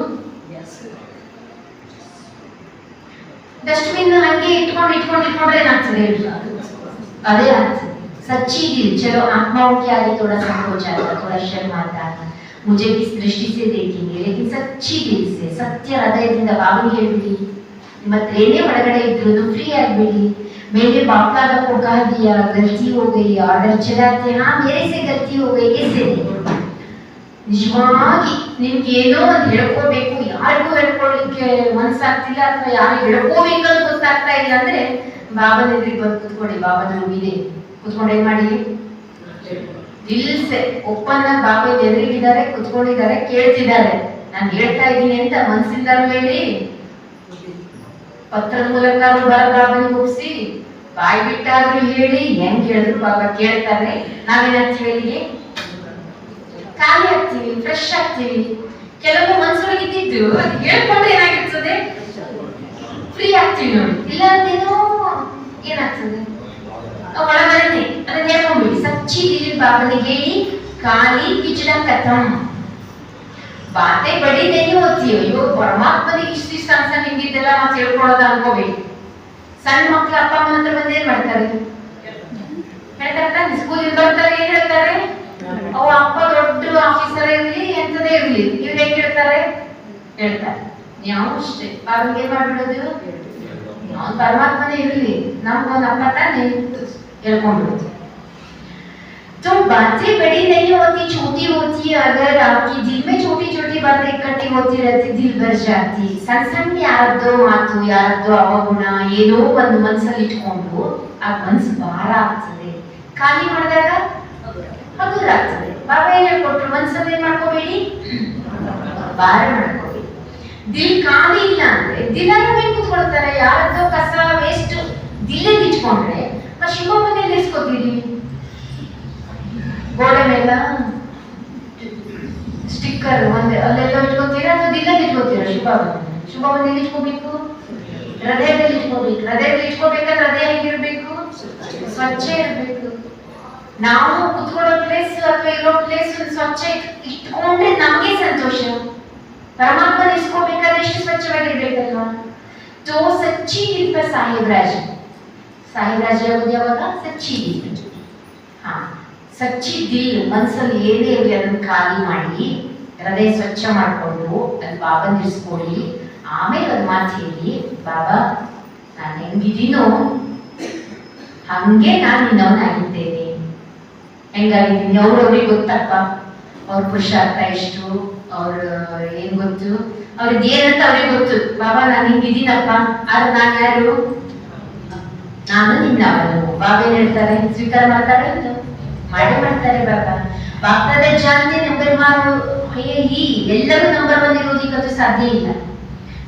डस्टबिन ಹಂಗೆ ಇಟ್ಕೊಂಡ್ರೆ ಏನಾಗ್ತದೆ? अरे सच्ची दिल, चलो आत्माओं के आगे थोड़ा संकोच आता है, थोड़ा शर्म आता है, मुझे किस दृष्टि से देखेंगे, लेकिन सच्ची दिल से सत्य हृदयದಿಂದ ಬಾಬಾಗೆ ಹೇಳ್ಬಿಡಿ, ನಿಮ್ಮ ತ್ರೇನೇ ಒಳಗಡೆ ಇದ್ರು ಫ್ರೀ ಆಗ್ಬಿಡಿ. मैंने बाप दादा को कह दिया, गलती हो गई, ऑर्डर चलाते हाँ मेरे से गलती हो गई, कैसे ನಿಜವಾಗಿ ನಿಮ್ಗೆ ಏನೋ ಒಂದು ಹೇಳ್ಕೋಬೇಕು, ಯಾರಿಗೂ ಹೇಳ್ಕೊಳ್ಳಿಕ್ಕೆ ಮನಸ್ಸಾಗ್ತಿಲ್ಲ ಅಥವಾ ಯಾರು ಹೇಳ್ಕೋಬೇಕಂತ ಗೊತ್ತಾಗ್ತಾ ಇಲ್ಲ ಅಂದ್ರೆ ಬಾಬನ ಎದುರಿಗೆ ಬಂದು ಕೂತ್ಕೊಳ್ಳಿ. ಬಾಬನ ರೂಮಿದೆ ಕೂತ್ಕೊಂಡು ಏನ್ ಮಾಡಿ, ದಿಲ್ಸೆ ಒಪ್ಪನ್ನ ಬಾಬಾ ಎದುರಿಗಿದ್ದಾರೆ, ಕೂತ್ಕೊಂಡಿದ್ದಾರೆ, ಕೇಳ್ತಿದ್ದಾರೆ. ನಾನು ಹೇಳ್ತಾ ಇದ್ದೀನಿ ಅಂತ ಮನಸ್ಸಿಂದಾರು ಹೇಳಿ, ಪತ್ರದ ಮೂಲಕ ಬಾಬನಿಗೆ ಒಪ್ಪಿಸಿ, ಬಾಯಿ ಬಿಟ್ಟಾದ್ರೂ ಹೇಳಿ, ಹೆಂಗ್ ಹೇಳಿದ್ರು ಬಾಬಾ ಕೇಳ್ತಾರೆ. ನಾವೇನಾಗ್ತೀವಿ ಅಲ್ಲಿಗೆ ಖಾಲಿ ಆಗ್ತೀವಿ, ಫ್ರೆಶ್ ಆಗ್ತೀವಿ. ಕೆಲವು ಮನಸ್ಸೊಳಗಿದ್ದು ಅದು ಹೇಳ್ಕೊಂಡ್ರೆ ಏನಾಗಿರ್ತದೆ? ಫ್ರೀ ಆಗ್ತೀವಿ ನೋಡಿ. ಇಲ್ಲ ಅಂತೇನೋ ಏನಾಗ್ತದೆ ಒಳಗಡೆ ಅದನ್ನ ಹೇಳ್ಕೊಂಡ್ಬಿಡಿ. ಸಚ್ಚಿ ದಿಲ್ ಬಾಬನಿಗೆ ಹೇಳಿ, ಖಾಲಿ ಪಿಚಡ ಕಥಂ ಬಾತೆ ಬಡಿ नहीं होती है. ಅಯ್ಯೋ ಪರಮಾತ್ಮನಿಗೆ ಇಷ್ಟು ಸಣ್ಣ ಹಿಂಗಿದ್ದೆಲ್ಲ ನಾವು ತಿಳ್ಕೊಳ್ಳೋದ ಅನ್ಕೋಬೇಕು. ಸಣ್ಣ ಮಕ್ಕಳು ಅಪ್ಪ ಅಮ್ಮನ ಹತ್ರ ಬಂದು ಏನ್ ಮಾಡ್ತಾರೆ? ಹೇಳ್ತಾರೆ ಸ್ಕೂಲಿಂದ ಬರ್ತಾರೆ, ಏನ್ ಹೇಳ್ತಾರೆ? ಅವ ಅಪ್ಪ ದೊಡ್ಡ ಆಫೀಸರ್ ಇರ್ಲಿ ಎಂತದೇ ಇರ್ಲಿ, ಇವ್ರು ಹೆಂಗ್ ಹೇಳ್ತಾರೆ? ಹೇಳ್ತಾರೆ. ನಾವು ಅಷ್ಟೇ ಬಾಬನಿಗೆ ಏನ್ ಮಾಡ್ಬಿಡೋದು? ನಾವು ಪರಮಾತ್ಮನೇ ಇರ್ಲಿ, ನಮ್ಗೊಂದು ಅಪ್ಪ ತಾನೇ ಹೇಳ್ಕೊಂಡ್ಬಿಡುತ್ತೆ. तो बातें बड़ी नहीं होती, छोटी होती है. अगर आपकी दिल में छोटी छोटी बातें इकट्ठी होती रहती, दिल भर जाती. ಸಣ್ಣ ಸಣ್ಣ ಯಾರದ್ದೋ ಮಾತು, ಯಾರದ್ದೋ ಅವಗುಣ ಏನೋ ಒಂದು ಮನಸ್ಸಲ್ಲಿ ಇಟ್ಕೊಂಡು ಆ ಮನಸ್ಸು ಭಾರ ಆಗ್ತದೆ. ಖಾಲಿ ಮಾಡಿದಾಗ ಹಗುರ ಆಗ್ತದೆ. ಬಾಬಾ ಏನ್ ಹೇಳ್ಕೊಟ್ರು? ಮನಸ್ಸಲ್ಲಿ ಏನ್ ಮಾಡ್ಕೋಬೇಡಿ, ಭಾರ ಮಾಡ್ಕೋಬೇಡಿ. ದಿಲ್ ಖಾಲಿ ಇಲ್ಲ ಅಂದ್ರೆ ದಿನಾನು ಮೇಲೆ ಕೂತ್ಕೊಳ್ತಾರೆ. ಯಾರದ್ದೋ ಕಸ ವೇಸ್ಟ್ ದಿಲ್ಲಲ್ಲಿ ಇಟ್ಕೊಂಡ್ರೆ ಶಿವ ಮನೆಯಲ್ಲಿ ಇಸ್ಕೋತೀರಿ, ಗೋಡೆ ಮೇಲೆ ಸ್ಟಿಕ್ಕರ್ ಒಂದೇ ಅಲ್ಲೆಲ್ಲ ಇಟ್ಕೋತೀರಾ ಅಥವಾ ದಿಲ್ಲಲ್ಲಿ ಇಟ್ಕೋತೀರಾ? ಶುಭ ಮನೆಯಲ್ಲಿ ಇಟ್ಕೋಬೇಕು, ಹೃದಯದಲ್ಲಿ ಇಟ್ಕೋಬೇಕು. ಹೃದಯದಲ್ಲಿ ಇಟ್ಕೋಬೇಕಾದ್ರೆ ಹೃದಯ ಹೇಗಿರ್ಬೇಕು? ಸ್ವಚ್ಛ ಇರ್ಬೇಕು. ನಾವು ಕುತ್ಕೊಳ್ಳೋ ಪ್ಲೇಸ್ ಅಥವಾ ಇರೋ ಪ್ಲೇಸ್ ಸ್ವಚ್ಛ ಇಟ್ಕೊಂಡ್ರೆ ನಮಗೆ ಸಂತೋಷ. ಪರಮಾತ್ಮನ ಇಸ್ಕೋಬೇಕಾದ್ರೆ ಎಷ್ಟು ಸ್ವಚ್ಛವಾಗಿರ್ಬೇಕಲ್ವಾ? ತೋ ಸಚ್ಚಿ ದಿಲ್ ಪರ್ ಸಾಹಿಬ್ ರಾಜ ಆಗೋದು ಯಾವಾಗ? ಸಚ್ಚಿ ದಿಲ್. ಹಾ, ಸಚ್ಚಿ ದಿಲ್ ಮನಸ್ಸಲ್ಲಿ ಏನೇ ಇರಲಿ ಅದನ್ನು ಖಾಲಿ ಮಾಡಿ, ಹೃದಯ ಸ್ವಚ್ಛ ಮಾಡಿಕೊಂಡು ಅಲ್ಲಿ ಬಾಬನ್ ಇರಿಸ್ಕೊಳ್ಳಿ. ಆಮೇಲೆ ಒಂದು ಮಾತು ಹೇಳಿ, ಬಾಬಾ ನಾನು ಹೆಂಗಿದ್ದೀನೋ ಹಂಗೆ ನಾನು ನಿನ್ನವನಾಗಿದ್ದೇನೆ. ಹೆಂಗಾಗಿದ್ದೀನಿ ಅವ್ರಿಗೆ ಗೊತ್ತಪ್ಪ, ಅವ್ರ ಪುರುಷಾರ್ಥ ಎಷ್ಟು, ಅವ್ರ ಏನ್ ಗೊತ್ತು, ಅವ್ರಿಗೆ ಏನಂತ ಅವ್ರಿಗೆ ಗೊತ್ತು. ಬಾಬಾ ನಾನು ಹಿಂಗಿದ್ದೀನಪ್ಪ, ಆದ್ರೆ ನಾನು ಯಾರು? ನಾನು ನಿನ್ನವನು. ಬಾಬಾ ಏನ್ ಹೇಳ್ತಾರೆ? ಸ್ವೀಕಾರ ಮಾಡ್ತಾರೆ, ಮಾಡ್ತಾರೆ ಬಾಬಾ. ಬಾಪ್ತಾದ ಜಾನ್ತೆ ನಂಬರ್ ಮಾರು ಹೀ ಎಲ್ಲರೂ ನಂಬರ್ ಒನ್ ಇರೋದಕ್ಕಂತೂ ಸಾಧ್ಯ ಇಲ್ಲ.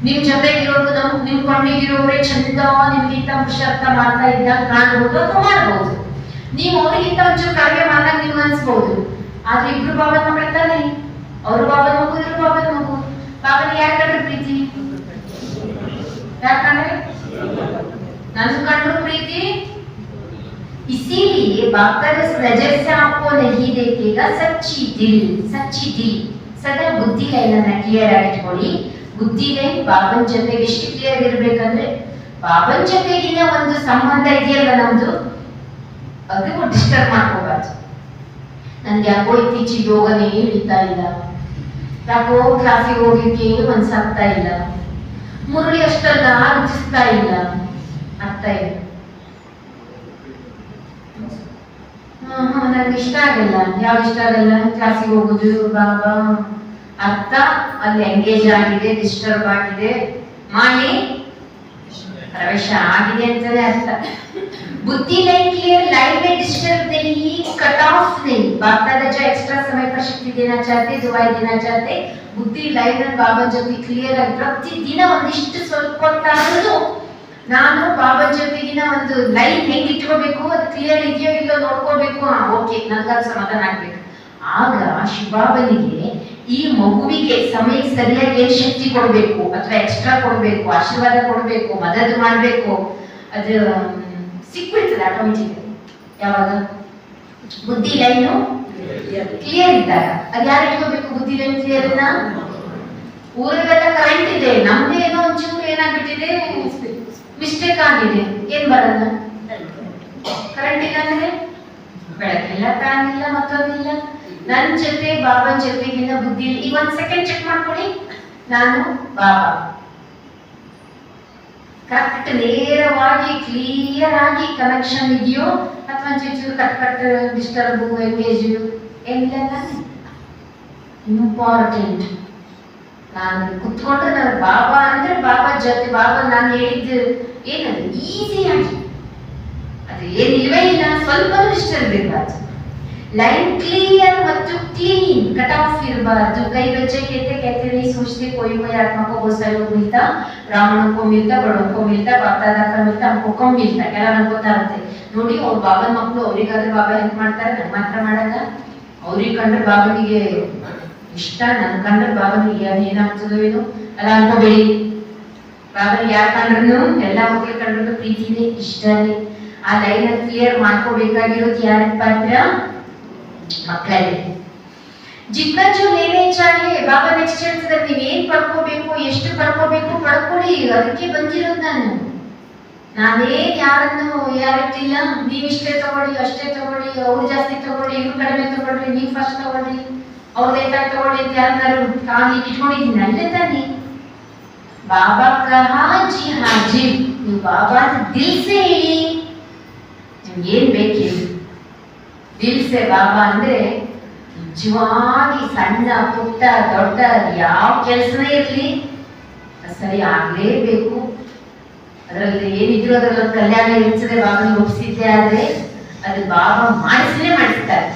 ನಿಮ್ ಜೊತೆಗಿರೋರು ನಿಮ್ ಕೊಂಡಿಗಿರೋರೇ ಚಂದ ನಿಮ್ಗಿಂತ ಪುರುಷಾರ್ಥ ಮಾಡ್ತಾ ಇದ್ದಾಗ ಕಾಣ್ಬೋದು ಅಥವಾ ಮಾಡ್ಬೋದು. ನೀವು ಅವ್ರಿಗಿಂತ ಒಂಚೂರು ಕಡಿಮೆ ಮಾಡಿದಾಗ ನೀವು ಅನ್ಸ್ಬೋದು. ಆದ್ರೆ ಇಬ್ರು ಬಾಬನ ಮಕ್ಕಳು ತಾನೆ, ಅವರು ಬಾಬನ ಮಗು, ಇದ್ರು ಬಾಬನ ಮಗು. ಬಾಬನಿಗೆ ಯಾರು ಕಂಡ್ರೆ ಪ್ರೀತಿ? ಯಾಕಂದ್ರೆ ನನ್ನ ಕಂಡ್ರು ಪ್ರೀತಿ. इसीलिए बाप का इस नजर से आपको नहीं देखेगा. सच्ची दिल ಸದಾ ಬುದ್ಧಿ ಲೈನನ್ನ ಕ್ಲಿಯರ್ ಆಗಿಟ್ಕೊಳ್ಳಿ. ಬುದ್ಧಿ ಲೈನ್ ಬಾಬನ್ ಜೊತೆಗೆ ಎಷ್ಟು ಕ್ಲಿಯರ್ ಇರ್ಬೇಕಂದ್ರೆ, ಬಾಬನ್ ಜೊತೆಗಿನ ಒಂದು ಸಂಬಂಧ ಇದೆಯಲ್ಲ ನಮ್ದು, ಅದು ಡಿಸ್ಟರ್ಬ್ ಮಾಡ್ಕೋಬಾರ್ದು. ನನ್ಗೆ ಯಾಕೋ ಇತ್ತೀಚೆಗೆ ಯೋಗನೇ ಹಿಡಿತಾ ಇಲ್ಲ, ಯಾಕೋ ಕ್ಲಾಸಿಗೆ ಹೋಗ್ಲಿಕ್ಕೆ ಮನ್ಸಾಗ್ತಾ ಇಲ್ಲ, ಮುರುಳಿ ಅಷ್ಟಲ್ಲ ರುಚಿಸ್ತಾ ಇಲ್ಲ, ಆಗ್ತಾ ಇಲ್ಲ, ನನ್ಗೆ ಇಷ್ಟ ಆಗಲ್ಲ. ಯಾವ್ದು ಇಷ್ಟ ಆಗಲ್ಲ? ಕ್ಲಾಸಿಗೆ ಹೋಗುದು. ಬಾಬಾ ಅರ್ಥ ಅಲ್ಲಿ ಎಂಗೇಜ್ ಆಗಿದೆ, ಡಿಸ್ಟರ್ಬ್ ಆಗಿದೆ, ಮಾಡಿ ಪ್ರವೇಶ ಆಗಿದೆ ಅಂತಾನೆ ಅರ್ಥ. बुद्धि नहीं क्लियर, लाइफ में डिस्टर्ब नहीं, कट ऑफ नहीं. बाप दादा जो एक्स्ट्रा समय पर शक्ति देना चाहते, दुआएं देना चाहते, बुद्धि लाइन बाबा जब क्लियर ಆಗಿ ಪ್ರತಿ ದಿನ ಒಂದಿಷ್ಟು ಸ್ವಲ್ಪ ಹೊತ್ತಾದ್ರೂ ನಾನು ಬಾಬಾ ಜೊತೆಗಿನ ಒಂದು ಲೈನ್ ಹೆಂಗ್ ಇಟ್ಕೋಬೇಕು, ಅದು ಕ್ಲಿಯರ್ ಇದೆಯೋ ಇಲ್ಲೋ ನೋಡ್ಕೋಬೇಕು. ಓಕೆ, ನನಗೆ ಸಮಾಧಾನ ಆಗ್ಬೇಕು. ಆಗ ಶಿವಬಾಬನಿಗೆ ಈ ಮಗುವಿಗೆ ಸಮಯಕ್ಕೆ ಸರಿಯಾಗಿ ಏನ್ ಶಕ್ತಿ ಕೊಡಬೇಕು ಅಥವಾ ಎಕ್ಸ್ಟ್ರಾ ಕೊಡಬೇಕು, ಆಶೀರ್ವಾದ ಕೊಡಬೇಕು, ಮದದು ಮಾಡಬೇಕು, ಅದು ಸಿಕ್ಬಿಡ್ತದೆ ಆಟೋಮೆಟಿಕ್. ಯಾವಾಗ ಬುದ್ಧಿ ಲೈನು ಕ್ಲಿಯರ್ ಇದ್ದಾಗ. ಅದು ಯಾರು ಇಟ್ಕೋಬೇಕು ಬುದ್ಧಿ ಲೈನ್ ಕ್ಲಿಯರ್? ಊರಿಗೆಲ್ಲ ಕರೆಂಟ್ ಇದೆ, ನಮ್ದೇ ಏನೋ ಒಂಚೂರು ಏನಾಗ್ಬಿಟ್ಟಿದೆ, ಮಿಸ್ಟೇಕ್ ಆಗಿದೆ, ಏನ್ ಬರಲ್ಲ. ಕರೆಂಟ್ ಇಲ್ಲ ಅಂದ್ರೆ ಬೆಳಕಿಲ್ಲ, ಫ್ಯಾನ್ ಇಲ್ಲ, ಮತ್ತೊಂದಿಲ್ಲ. ನನ್ ಜೊತೆ ಬಾಬನ್ ಜೊತೆಗಿನ ಬುದ್ಧಿ ಈಗ ಒಂದ್ ಸೆಕೆಂಡ್ ಚೆಕ್ ಮಾಡ್ಕೊಳ್ಳಿ. ನಾನು ಬಾಬಾ ಕರೆಕ್ಟ್ ನೇರವಾಗಿ ಕ್ಲಿಯರ್ ಆಗಿ ಕನೆಕ್ಷನ್ ಇದೆಯೋ ಅಥವಾ ಚೂರು ಕಟ್ ಡಿಸ್ಟರ್ಬ್ ಎಂಗೇಜ್ ಏನಿಲ್ಲ. ಇಂಪಾರ್ಟೆಂಟ್. ನಾನು ಕುತ್ಕೊಂಡ್ರೆ ನಾನು ಬಾಬಾ ಅಂದ್ರೆ ಬಾಬಾ ಜೊತೆ, ಬಾಬಾ ನಾನು ಹೇಳಿದ್ದು ಏನದು ಈಸಿ ಆಗಿ, ಅದು ಏನಿಲ್ವೇ ಇಲ್ಲ, ಸ್ವಲ್ಪ ಡಿಸ್ಟರ್ಬ್ ಇರಬಾರ್ದು. लाइन क्लियर ಮತ್ತು क्लीन, कट ऑफ इरबार्दु. कई बच्चे कहते नहीं सोचते कोई आत्मा को बहुत सारे लोग मिलता, ब्राह्मणों को मिलता, बड़ों को मिलता, बाप दादा का मिलता, हमको कम मिलता. ಕೆಲವರು ಅನ್ಕೋತಾರಂತೆ ನೋಡಿ ಅವ್ರ ಬಾಬನ ಮಕ್ಕಳು ಅವರಿಗಾದ್ರೆ ಬಾಬಾ ಹೆಲ್ಪ್ ಮಾಡ್ತಾರೆ, ನನ್ ಮಾತ್ರ ಮಾಡಲ್ಲ. ಅವ್ರಿಗೆ ಕಂಡ್ರೆ ಬಾಬನಿಗೆ ಇಷ್ಟ, ನನ್ ಕಂಡ್ರೆ ಬಾಬನಿಗೆ ಏನಾಗ್ತದೋ ಏನೋ ಅಲ್ಲ ಅನ್ಕೋಬೇಡಿ. ಬಾಬನಿಗೆ ಯಾರು ಕಂಡ್ರು ಎಲ್ಲಾ ಮಕ್ಕಳು ಕಂಡ್ರು ಪ್ರೀತಿನೇ ಇಷ್ಟನೇ. ಆ ಲೈನ್ ಕ್ಲಿಯರ್ ಮಾಡ್ಕೋಬೇಕಾಗಿರೋದು ಯಾರ ಪಾತ್ರ? ಮಕ್ಕಳಲ್ಲಿ. जितना जो लेने चाहिए बाबा ನೆಕ್ಸ್ಟ್ ಹೇಳ್ತಿದ್ದಾರೆ, ನೀವು ಏನ್ ಪಡ್ಕೋಬೇಕು, ಎಷ್ಟು ಪಡ್ಕೋಬೇಕು ಪಡ್ಕೊಳ್ಳಿ, ಅದಕ್ಕೆ ಬಂದಿರೋದು ನಾನೇ ಯಾರನ್ನು ಯಾರಿಟ್ಟಿಲ್ಲ. ನೀವಿಷ್ಟೇ ತಗೊಳ್ಳಿ, ಅಷ್ಟೇ ತಗೊಳ್ಳಿ, ಅವ್ರು ಜಾಸ್ತಿ ತಗೊಳ್ಳಿ, ಇವ್ರು ಕಡಿಮೆ ತಗೊಳ್ಳಿ, ನೀವು ಫಸ್ಟ್ ತಗೊಳ್ಳಿ, ಅವ್ರು ಲೇಟಾಗಿ ತಗೊಳ್ಳಿ ಅಂತ ಯಾರನ್ನಾರು ಕಾಲಿ ಇಟ್ಕೊಂಡಿದ್ದೀನಿ ಅಲ್ಲೇ ತಾನೆ. ಬಾಬಾ ಕಹಾ ಜಿ ಹಾಜಿರ್, ನೀವು ಬಾಬಾ ದಿಲ್ ಸೇ ಹೇಳಿ ನಿಮ್ಗೆ ಏನ್ ಬೇಕಿಲ್ಲ. ದಿಲ್ ಸೆ ಬಾಬಾ ಅಂದ್ರೆ ನಿಜವಾಗಿ ಸಣ್ಣ ಪುಟ್ಟ ದೊಡ್ಡ ಯಾವ ಕೆಲಸನೇ ಇರ್ಲಿ ಸರಿ ಆಗ್ಲೇಬೇಕು. ಅದರಲ್ಲಿ ಏನಿದ್ರು ಅದರಲ್ಲಿ ಕಲ್ಯಾಣ ಇರ್ತದೆ. ಬಾಬನಿಗೆ ಒಪ್ಪಿಸಿದ್ದೆ ಆದ್ರೆ ಅದು ಬಾಬಾ ಮಾಡಿಸ್ತಾರೆ.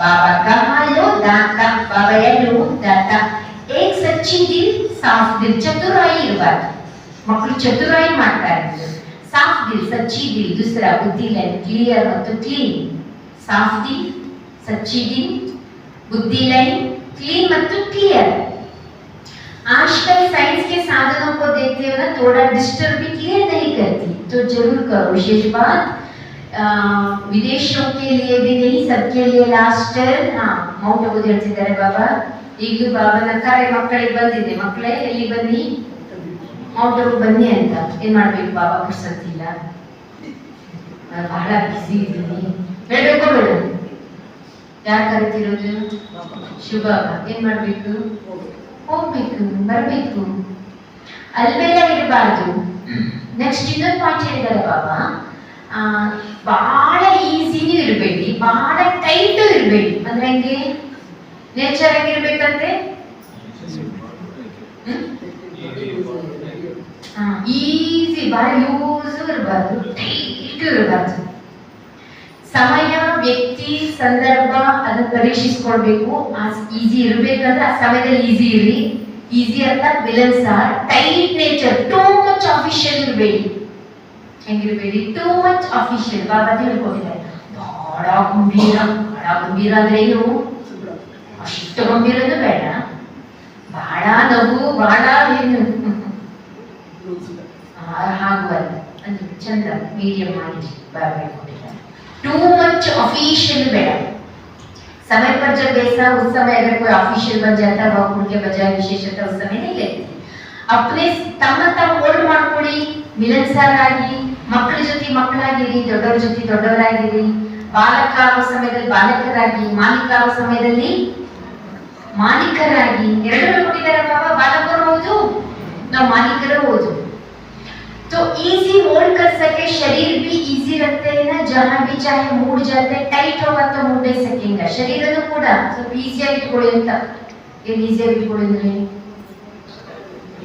ಬಾಬಾ ಕಹಾಲೋ ದಾತ, ಬಾಬಾ ಎಲ್ಲೂ ದಾತ. ಏಕ್ ಸಚ್ಚಿ ದಿಲ್ ಸಾಫ್ ದಿಲ್, ಚತುರಾಯಿ ಇರಬಾರ್ದು. ಮಕ್ಕಳು ಚತುರಾಯಿ ಮಾಡ್ತಾರೆ. ಸಾಫ್ ದಿಲ್, ಸಚ್ಚಿ ದಿಲ್, दूसरा बुद्धि लाइन क्लियर ಮತ್ತು ಕ್ಲೀನ್. साफ दिल, सच्ची दिल, बुद्धि लाइन क्लीन ಮತ್ತು क्लियर. आजकल साइंस के साधनों को देखते हो ना, थोड़ा डिस्टर्ब भी क्लियर नहीं करती, तो जरूर करो. विशेष बात विदेशों के लिए भी नहीं, सबके लिए लास्ट ಮೌಂಟ್ ಆಬು ಹೇಳ್ತಿದ್ದಾರೆ ಬಾಬಾ. ಈಗಲೂ ಬಾಬಾನ ಕರೆ ಮಕ್ಕಳಿಗೆ ಬಂದಿದೆ, ಮಕ್ಕಳೇ ಎಲ್ಲಿ ಬನ್ನಿ, ಮೌಂಟ್ ಆಬು ಬನ್ನಿ ಅಂತ. ಏನ್ ಮಾಡ್ಬೇಕು, ಬಾಬಾ ಪುರ್ಸತ್ತಿಲ್ಲ, ಬಹಳ ಬಿಸಿ ಇದ್ದೀನಿ, ಹೇಳ್ಬೇಕೋ ಬೇಡ? ಯಾರು ಕರಿತಿರೋದು? ಶುಭ. ಏನ್ ಮಾಡ್ಬೇಕು? ಹೋಗ್ಬೇಕು, ಬರ್ಬೇಕು, ಅಲ್ಲೆಲ್ಲ ಇರಬಾರ್ದು. ನೆಕ್ಸ್ಟ್ ಇನ್ನೊಂದು ಪಾಯಿಂಟ್ ಹೇಳಿದ್ದಾರೆ ಬಾಬಾ, ಬಹಳ ಈಸಿನೂ ಇರಬೇಡಿ, ಬಹಳ ಟೈಟು ಇರಬೇಡಿ. ಅಂದ್ರೆ ಹೆಂಗೆ? ನೇಚರ್ ಆಗಿರ್ಬೇಕಂತೆ, ಈಸಿ, ಬಹಳ ಲೂಸು ಇರಬಾರ್ದು, ಟೈಟು ಇರಬಾರ್ದು. ಸಮಯ, ವ್ಯಕ್ತಿ, ಸಂದರ್ಭ ಅದನ್ನ ಪರೀಕ್ಷಿಸ್ಕೊಳ್ಬೇಕು. ಈಸಿ ಇರ್ಬೇಕಂದ್ರೆ ಆ ಸಮಯದಲ್ಲಿ ಈಸಿ ಇರಿ. ಈಸಿ ಅಂತ ಮಿಲನ್ಸಾರ್. Tight nature, too much official ಇರಬೇಡಿ. ಹೆಂಗಿರ್ಬೇಡಿ? Too much official. ಬಾಬಾ ಹೇಳ್ಕೊಟ್ಟಿದ್ದಾರೆ ಬಹಳ ಗಂಭೀರ. ಬಹಳ ಗಂಭೀರ ಅಂದ್ರೆ ಏನು? ಅಷ್ಟು ಗಂಭೀರನೂ ಬೇಡ, ಬಹಳ ನಗು, ಬಹಳ ಏನು ಆಗುವಲ್ಲ, ಅಂದ್ರೆ ಚಂದ ಮೀಡಿಯಂ ಮಾಡಿ ಬಾಬಾ ಹೇಳ್ಕೊಟ್ಟಿದ್ದಾರೆ. टू मच ऑफिशियल बेड़ा. समय पर जब ऐसा, उस समय अगर कोई ऑफिशियल बन जाता है, वह उनके बजाय विशेषता उस समय नहीं लेती. अपने तम होल्ड ಮಾಡ್ಕೊಳ್ಳಿ, ಮಿಲನಸಾರಾಗಿ, ಮಕ್ಕಳ ಜೊತೆ ಮಕ್ಕಳಾಗಿರಿ, ದೊಡ್ಡವರ ಜೊತೆ ದೊಡ್ಡವರಾಗಿರಿ. ಬಾಲಕ ಆಗೋ ಸಮಯದಲ್ಲಿ ಬಾಲಕರಾಗಿ, ಮಾಲೀಕ ಆಗೋ ಸಮಯದಲ್ಲಿ ಮಾಲೀಕರಾಗಿ. ಎರಡನ್ನೂ ಕೊಟ್ಟಿದ್ದಾರೆ ಬಾಬಾ. ಬಾಲಕರು ಹೌದು, ನಾವು ಮಾಲೀಕರು ಹೌದು. तो इजी होल्ड कर सके, शरीर भी इजी रखते हैं ना, जहां भी चाहे मूड जाते, टाइट होगा तो मूड नहीं सकेगा. ಶರೀರನು ಕೂಡ ಸ್ವಲ್ಪ ಈಸಿ ಆಗಿ ಇಟ್ಕೊಳ್ಳಿ ಅಂತ. ಏನು ಈಸಿ ಆಗಿ ಇಟ್ಕೊಳ್ಳಿ ಅಂದ್ರೆ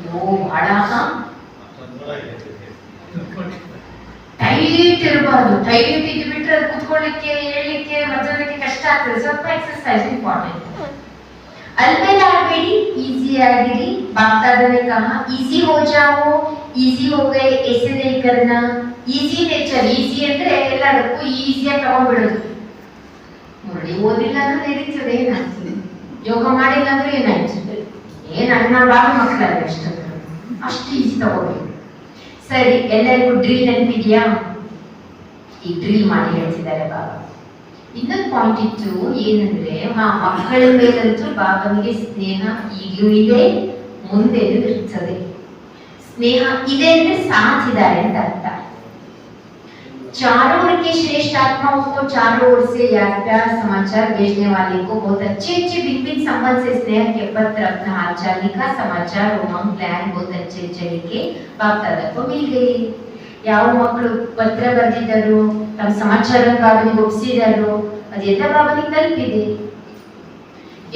ಬಹಳ ಟೈಟ್ ಇರಬಾರ್ದು. ಟೈಟ್ ಇದ್ದು ಬಿಟ್ರೆ ಅದು ಕುತ್ಕೊಳ್ಳಿಕ್ಕೆ, ಹೇಳಲಿಕ್ಕೆ, ಮಜಲಿಕ್ಕೆ ಕಷ್ಟ ಆಗ್ತದೆ. ಸ್ವಲ್ಪ ಎಕ್ಸರ್ಸೈಸ್ ಇಂಪಾರ್ಟೆಂಟ್. अलबेला आगेड़ी, इजी आगेड़ी. बाप दादा ने कहा इजी हो जाओ, इजी हो गए ऐसे नहीं करना. इजी नेचर, इजी ಅಂದ್ರೆ ಎಲ್ಲದಕ್ಕೂ ಈಸಿಯಾಗಿ ತಗೊಂಡ್ಬಿಡೋದು. ನೋಡಿ ಓದಿಲ್ಲ ಅಂದ್ರೆ ನಡೀತದೆ, ಏನಾಗ್ತದೆ? ಯೋಗ ಮಾಡಿಲ್ಲ ಅಂದ್ರೆ ಏನಾಯ್ತು, ನನ್ನ ಬಾಬು ಮಕ್ಕಳಲ್ಲ ಅಷ್ಟು ಈಸಿ ತಗೋಬೇಕು. ಸರಿ, ಎಲ್ಲರಿಗೂ ಡ್ರಿಲ್ ನೆನಪಿದ್ಯಾ? ಈ ಡ್ರಿಲ್ ಮಾಡಿ ಹೇಳ್ತಿದ್ದಾರೆ ಬಾಬಾ. ಇನ್ನೊಂದು ಪಾಯಿಂಟ್ ಇತ್ತು, ಏನಂದ್ರೆ ಮಕ್ಕಳ ಮೇಲಂತೂ ಬಾಬನಿಗೆ ಸ್ನೇಹ ಈಗಲೂ ಇದೆ, ಮುಂದೆ ಇರ್ತದೆ. ಸ್ನೇಹ ಇದೆ ಅಂದ್ರೆ ಸಾಥಿದ್ದಾರೆ ಅಂತ ಅರ್ಥ. चारों ओर के श्रेष्ठ आत्माओं को चारों ओर से याद प्यार समाचार भेजने वाले को बहुत अच्छे अच्छे भिन्न संबंध से स्नेह के पत्र अपना हालचाल लिखा, समाचार उमंग प्लान बहुत अच्छे अच्छे लिखे बाप दादा को मिल गए. ಯಾವ ಮಕ್ಕಳು ಪತ್ರ ಬರೆದಿದ್ದರು, ತಮ್ಮ ಸಮಾಚಾರ ಬಾಬನಿಗೆ ಒಪ್ಪಿಸಿದರು, ಅದೆಲ್ಲ ಬಾಬನಿಗೆ ತಲುಪಿದೆ.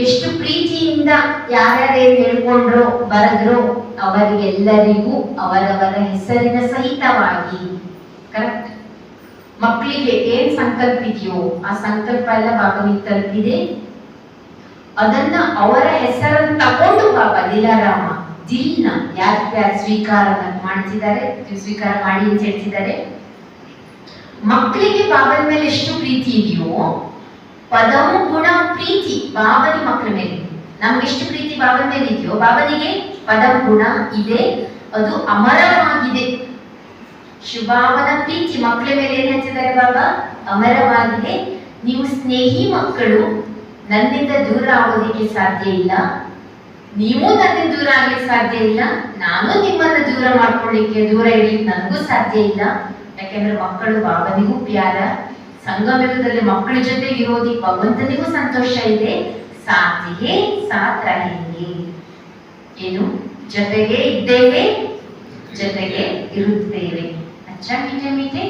ಎಷ್ಟು ಪ್ರೀತಿಯಿಂದ ಯಾರ್ಯಾರೇನು ಹೇಳ್ಕೊಂಡ್ರೋ ಬರೆದ್ರೋ ಅವರಿಗೆಲ್ಲರಿಗೂ ಅವರವರ ಹೆಸರಿನ ಸಹಿತವಾಗಿ, ಕರೆಕ್ಟ್, ಮಕ್ಕಳಿಗೆ ಏನ್ ಸಂಕಲ್ಪ ಇದೆಯೋ ಆ ಸಂಕಲ್ಪ ಎಲ್ಲ ಬಾಬನಿಗೆ ತಲುಪಿದೆ. ಅದನ್ನ ಅವರ ಹೆಸರನ್ನು ತಗೊಂಡು ಬಾಬಾ ದಿಲಾರಾಮ ದಿಲ್ನ ಯಾರು ಸ್ವೀಕಾರ ಮಾಡ್ತಿದ್ದಾರೆ, ಸ್ವೀಕಾರ ಮಾಡಿ ಅಂತ ಹೇಳ್ತಿದ್ದಾರೆ. ಮಕ್ಕಳಿಗೆ ಬಾಬನ ಮೇಲೆ ಎಷ್ಟು ಪ್ರೀತಿ ಇದೆಯೋ, ಪದವು ಗುಣ ಪ್ರೀತಿ ಬಾಬನಿ ಮಕ್ಕಳ ಮೇಲೆ, ನಮ್ಗೆ ಎಷ್ಟು ಪ್ರೀತಿ ಬಾಬನ ಮೇಲೆ ಇದೆಯೋ ಬಾಬನಿಗೆ ಪದ ಗುಣ ಇದೆ, ಅದು ಅಮರವಾಗಿದೆ. ಶುಭಾವನ ಪ್ರೀತಿ ಮಕ್ಕಳ ಮೇಲೆ ಏನ್ ಹೇಳ್ತಿದ್ದಾರೆ ಬಾಬಾ? ಅಮರವಾಗಿದೆ. ನೀವು ಸ್ನೇಹಿ ಮಕ್ಕಳು, ನನ್ನಿಂದ ದೂರ ಆಗೋದಿಕ್ಕೆ ಸಾಧ್ಯ ಇಲ್ಲ, ನೀವು ನನ್ನಿಂದ ದೂರ ಆಗ್ಲಿಕ್ಕೆ ಸಾಧ್ಯ ಇಲ್ಲ, ನಾನು ನಿಮ್ಮನ್ನ ದೂರ ಮಾಡ್ಕೊಳ್ಳಿಕ್ಕೆ ದೂರ ಇರ್ಲಿಕ್ಕೆ ನನಗೂ ಸಾಧ್ಯ ಇಲ್ಲ. ಯಾಕೆಂದ್ರೆ ಮಕ್ಕಳು ಬಾಬನಿಗೂ ಪ್ಯಾರ, ಸಂಗಮದಲ್ಲಿ ಮಕ್ಕಳ ಜೊತೆ ಇರೋದಿಕ್ಕೆ ಭಗವಂತನಿಗೂ ಸಂತೋಷ ಇದೆ. ಸಾಥಿಗೆ ಸಾಥ್ ರಹೇಂಗೆ, ಏನು ಜೊತೆಗೆ ಇದ್ದೇವೆ, ಜೊತೆಗೆ ಇರುತ್ತೇವೆ. अच्छा मीठे मीठे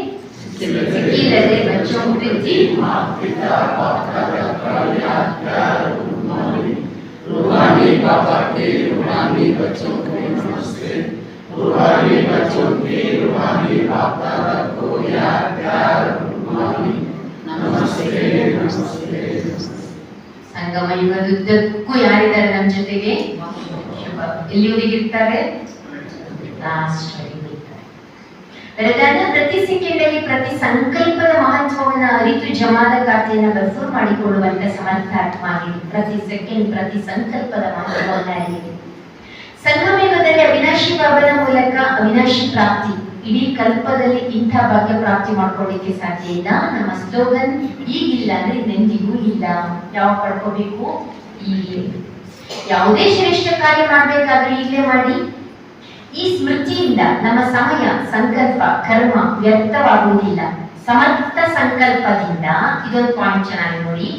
सिकिलरे बच्चों प्रीति रूहानी पापा के रूहानी बच्चों को नमस्ते, रूहानी बच्चों के रूहानी पापा को याद प्यार रूहानी नमस्ते नमस्ते. ಸಂಗಮ ಯುಗದುದ್ದಕ್ಕೂ ಯಾರಿದ್ದಾರೆ ನಮ್ಮ ಜೊತೆಗೆ? ಎಲ್ಲಿವರೆಗೆ ಇರ್ತಾರೆ? ಲಾಸ್ಟ್ ವರೆಗೆ ಇರ್ತಾರೆ. ವರದಾನ: ಪ್ರತಿ ಸೆಕೆಂಡಲ್ಲಿ ಪ್ರತಿ ಸಂಕಲ್ಪದ ಮಹತ್ವವನ್ನು ಅರಿತು ಜಮಾದ ಖಾತೆಯನ್ನು ಬಸೂರು ಮಾಡಿಕೊಳ್ಳುವಂತ ಸಮರ್ಥಾತ್ಮ ಆಗಿದೆ. ಪ್ರತಿ ಸೆಕೆಂಡ್ ಪ್ರತಿ ಸಂಕಲ್ಪದ ಮಹತ್ವವನ್ನು ಅರಿಯಿರಿ. ಸಂಗಮಯುಗದಲ್ಲಿ ಅವಿನಾಶಿ ಬಾಬನ ಮೂಲಕ ಅವಿನಾಶಿ ಪ್ರಾಪ್ತಿ, ಇಡೀ ಕಲ್ಪದಲ್ಲಿ ಇಂಥ ಭಾಗ್ಯ ಪ್ರಾಪ್ತಿ ಮಾಡ್ಕೊಳ್ಳಿಕ್ಕೆ ಸಾಧ್ಯ ಇಲ್ಲ. ನಮ್ಮ ಸ್ಲೋಗನ್ ಈಗಿಲ್ಲ ಅಂದ್ರೆ ನೆಂದಿಗೂ ಇಲ್ಲ. ಯಾವ ಪಡ್ಕೋಬೇಕು? ಈಗಲೇ. ಯಾವುದೇ ಶ್ರೇಷ್ಠ ಕಾರ್ಯ ಮಾಡ್ಬೇಕಾದ್ರೆ ಈಗಲೇ ಮಾಡಿ. ಈ ಸ್ಮೃತಿಯಿಂದ ನಮ್ಮ ಸಮಯ, ಸಂಕಲ್ಪ, ಕರ್ಮ ವ್ಯರ್ಥವಾಗುವುದಿಲ್ಲ. ಸಮರ್ಥ ಸಂಕಲ್ಪದಿಂದ, ಇದೊಂದು ಪಾಯಿಂಟ್ ಚೆನ್ನಾಗಿ ನೋಡಿ,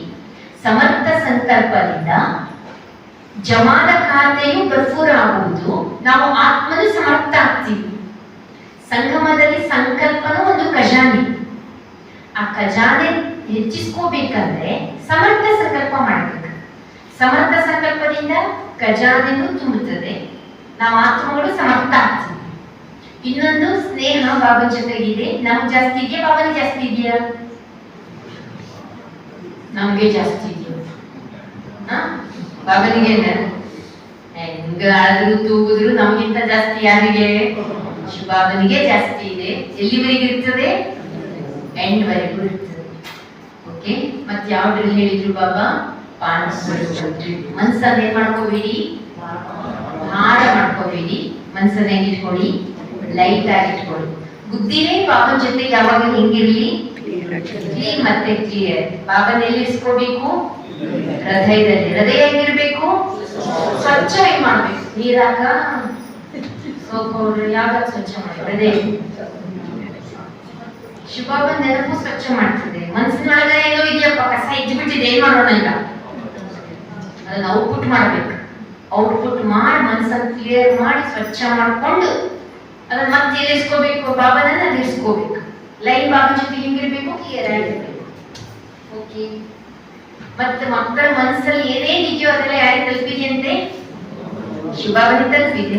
ಸಮರ್ಥ ಸಂಕಲ್ಪದಿಂದ ಜಮಾದ ಖಾತೆಯು ಗರ್ಭೂರ ಆಗುವುದು, ನಾವು ಆತ್ಮನು ಸಮರ್ಥ ಆಗ್ತೀವಿ. ಸಂಗಮದಲ್ಲಿ ಸಂಕಲ್ಪನೂ ಒಂದು ಖಜಾನೆ. ಆ ಖಜಾನೆ ಹೆಚ್ಚಿಸ್ಕೋಬೇಕಂದ್ರೆ ಸಮರ್ಥ ಸಂಕಲ್ಪ ಮಾಡಬೇಕು. ಸಮರ್ಥ ಸಂಕಲ್ಪದಿಂದ ಖಜಾನೆನೂ ತುಂಬುತ್ತದೆ, ನಾವು ಆತ್ಮಗಳು ಸಮರ್ಥ ಆಗ್ತೀವಿ. ಇನ್ನೊಂದು ಸ್ನೇಹ ಬಾಬಾ ಜೊತೆಗಿದೆ. ನಮ್ಗೆ ಜಾಸ್ತಿ ಇದೆಯಾ, ಬಾಬನಿಗೆ ಜಾಸ್ತಿ ಇದೆಯಾ? ನಮ್ಗೆ ಜಾಸ್ತಿ ಇದೆಯಾ? ಬಾಬನಿಗೆ ಹೆಂಗಾದ್ರೂ ತೂಗಿದ್ರು ನಮ್ಗಿಂತ ಜಾಸ್ತಿ ಯಾರಿಗೆ? ಬಾಬನಿಗೆ ಜಾಸ್ತಿ ಇದೆ. ಎಲ್ಲಿವರೆಗೂ ಇರ್ತದೆ? ಎಂಡ್ ವರೆಗೂ ಇರ್ತದೆ. ಓಕೆ, ಮತ್ತೆ ಯಾವ ಡ್ರಿಲ್ ಹೇಳಿದ್ರು ಬಾಬಾ? ಮನ್ಸನ್ನ ಏನ್ ಮಾಡ್ಕೋಬೇಡಿ, ಭಾರ ಮಾಡ್ಕೋಬೇಡಿ. ಮನ್ಸನ್ನ ಇಟ್ಕೊಳ್ಳಿ, ಲೈಟ್ ಆಗಿ ಇಟ್ಕೊಳ್ಳಿ. ಬುದ್ಧಿನೇ ಬಾಬನ ಜೊತೆ ಯಾವಾಗ ಹೆಂಗಿರ್ಲಿ? ಕ್ಲೀನ್ ಮತ್ತೆ ಕ್ಲಿಯರ್. ಬಾಬನ ಎಲ್ಲಿ ಇಸ್ಕೋಬೇಕು? ಹೃದಯದಲ್ಲಿ. ಹೃದಯ ಹೆಂಗಿರ್ಬೇಕು? ಸ್ವಚ್ಛ ಮಾಡ್ಬೇಕು. ನೀರಾಗ ಯಾವಾಗ ಸ್ವಚ್ಛ ಮಾಡಿ ಹೃದಯ. ಶಿವಬಾಬನ ನೆನಪು ಸ್ವಚ್ಛ ಮಾಡ್ತದೆ. ಮನಸ್ಸಿನೊಳಗೆ ಏನೋ ಇದೆಯಪ್ಪ, ಕಸ ಇದ್ಬಿಟ್ಟಿದೆ, ಏನ್ ಮಾಡೋಣ ಈಗ? ಅದನ್ನ ಔಟ್ಪುಟ್ ಮಾಡ್ಬೇಕು. ಔಟ್ಪುಟ್ ಮಾಡಿ ಮನಸ್ಸನ್ನು ಕ್ಲಿಯರ್ ಮಾಡಿ ಸ್ವಚ್ಛ ಮಾಡ್ಕೊಂಡು ಅದನ್ನ ಮತ್ತೆ ಇರಿಸ್ಕೋಬೇಕು. ಬಾಬನನ್ನ ಅಲ್ಲಿ ಇರಿಸ್ಕೋಬೇಕು. ಲೈನ್ ಬಾಬನ ಜೊತೆ ಹಿಂಗಿರ್ಬೇಕು, ಕ್ಲಿಯರ್ ಆಗಿರ್ಬೇಕು. ಓಕೆ, ಮತ್ತೆ ಮಕ್ಕಳ ಮನಸ್ಸಲ್ಲಿ ಏನೇನಿದೆಯೋ ಅದೆಲ್ಲ ಯಾರಿಗೆ ತಲುಪಿದೆಯಂತೆ? ಶಿವಬಾಬನಿಗೆ ತಲುಪಿದೆ.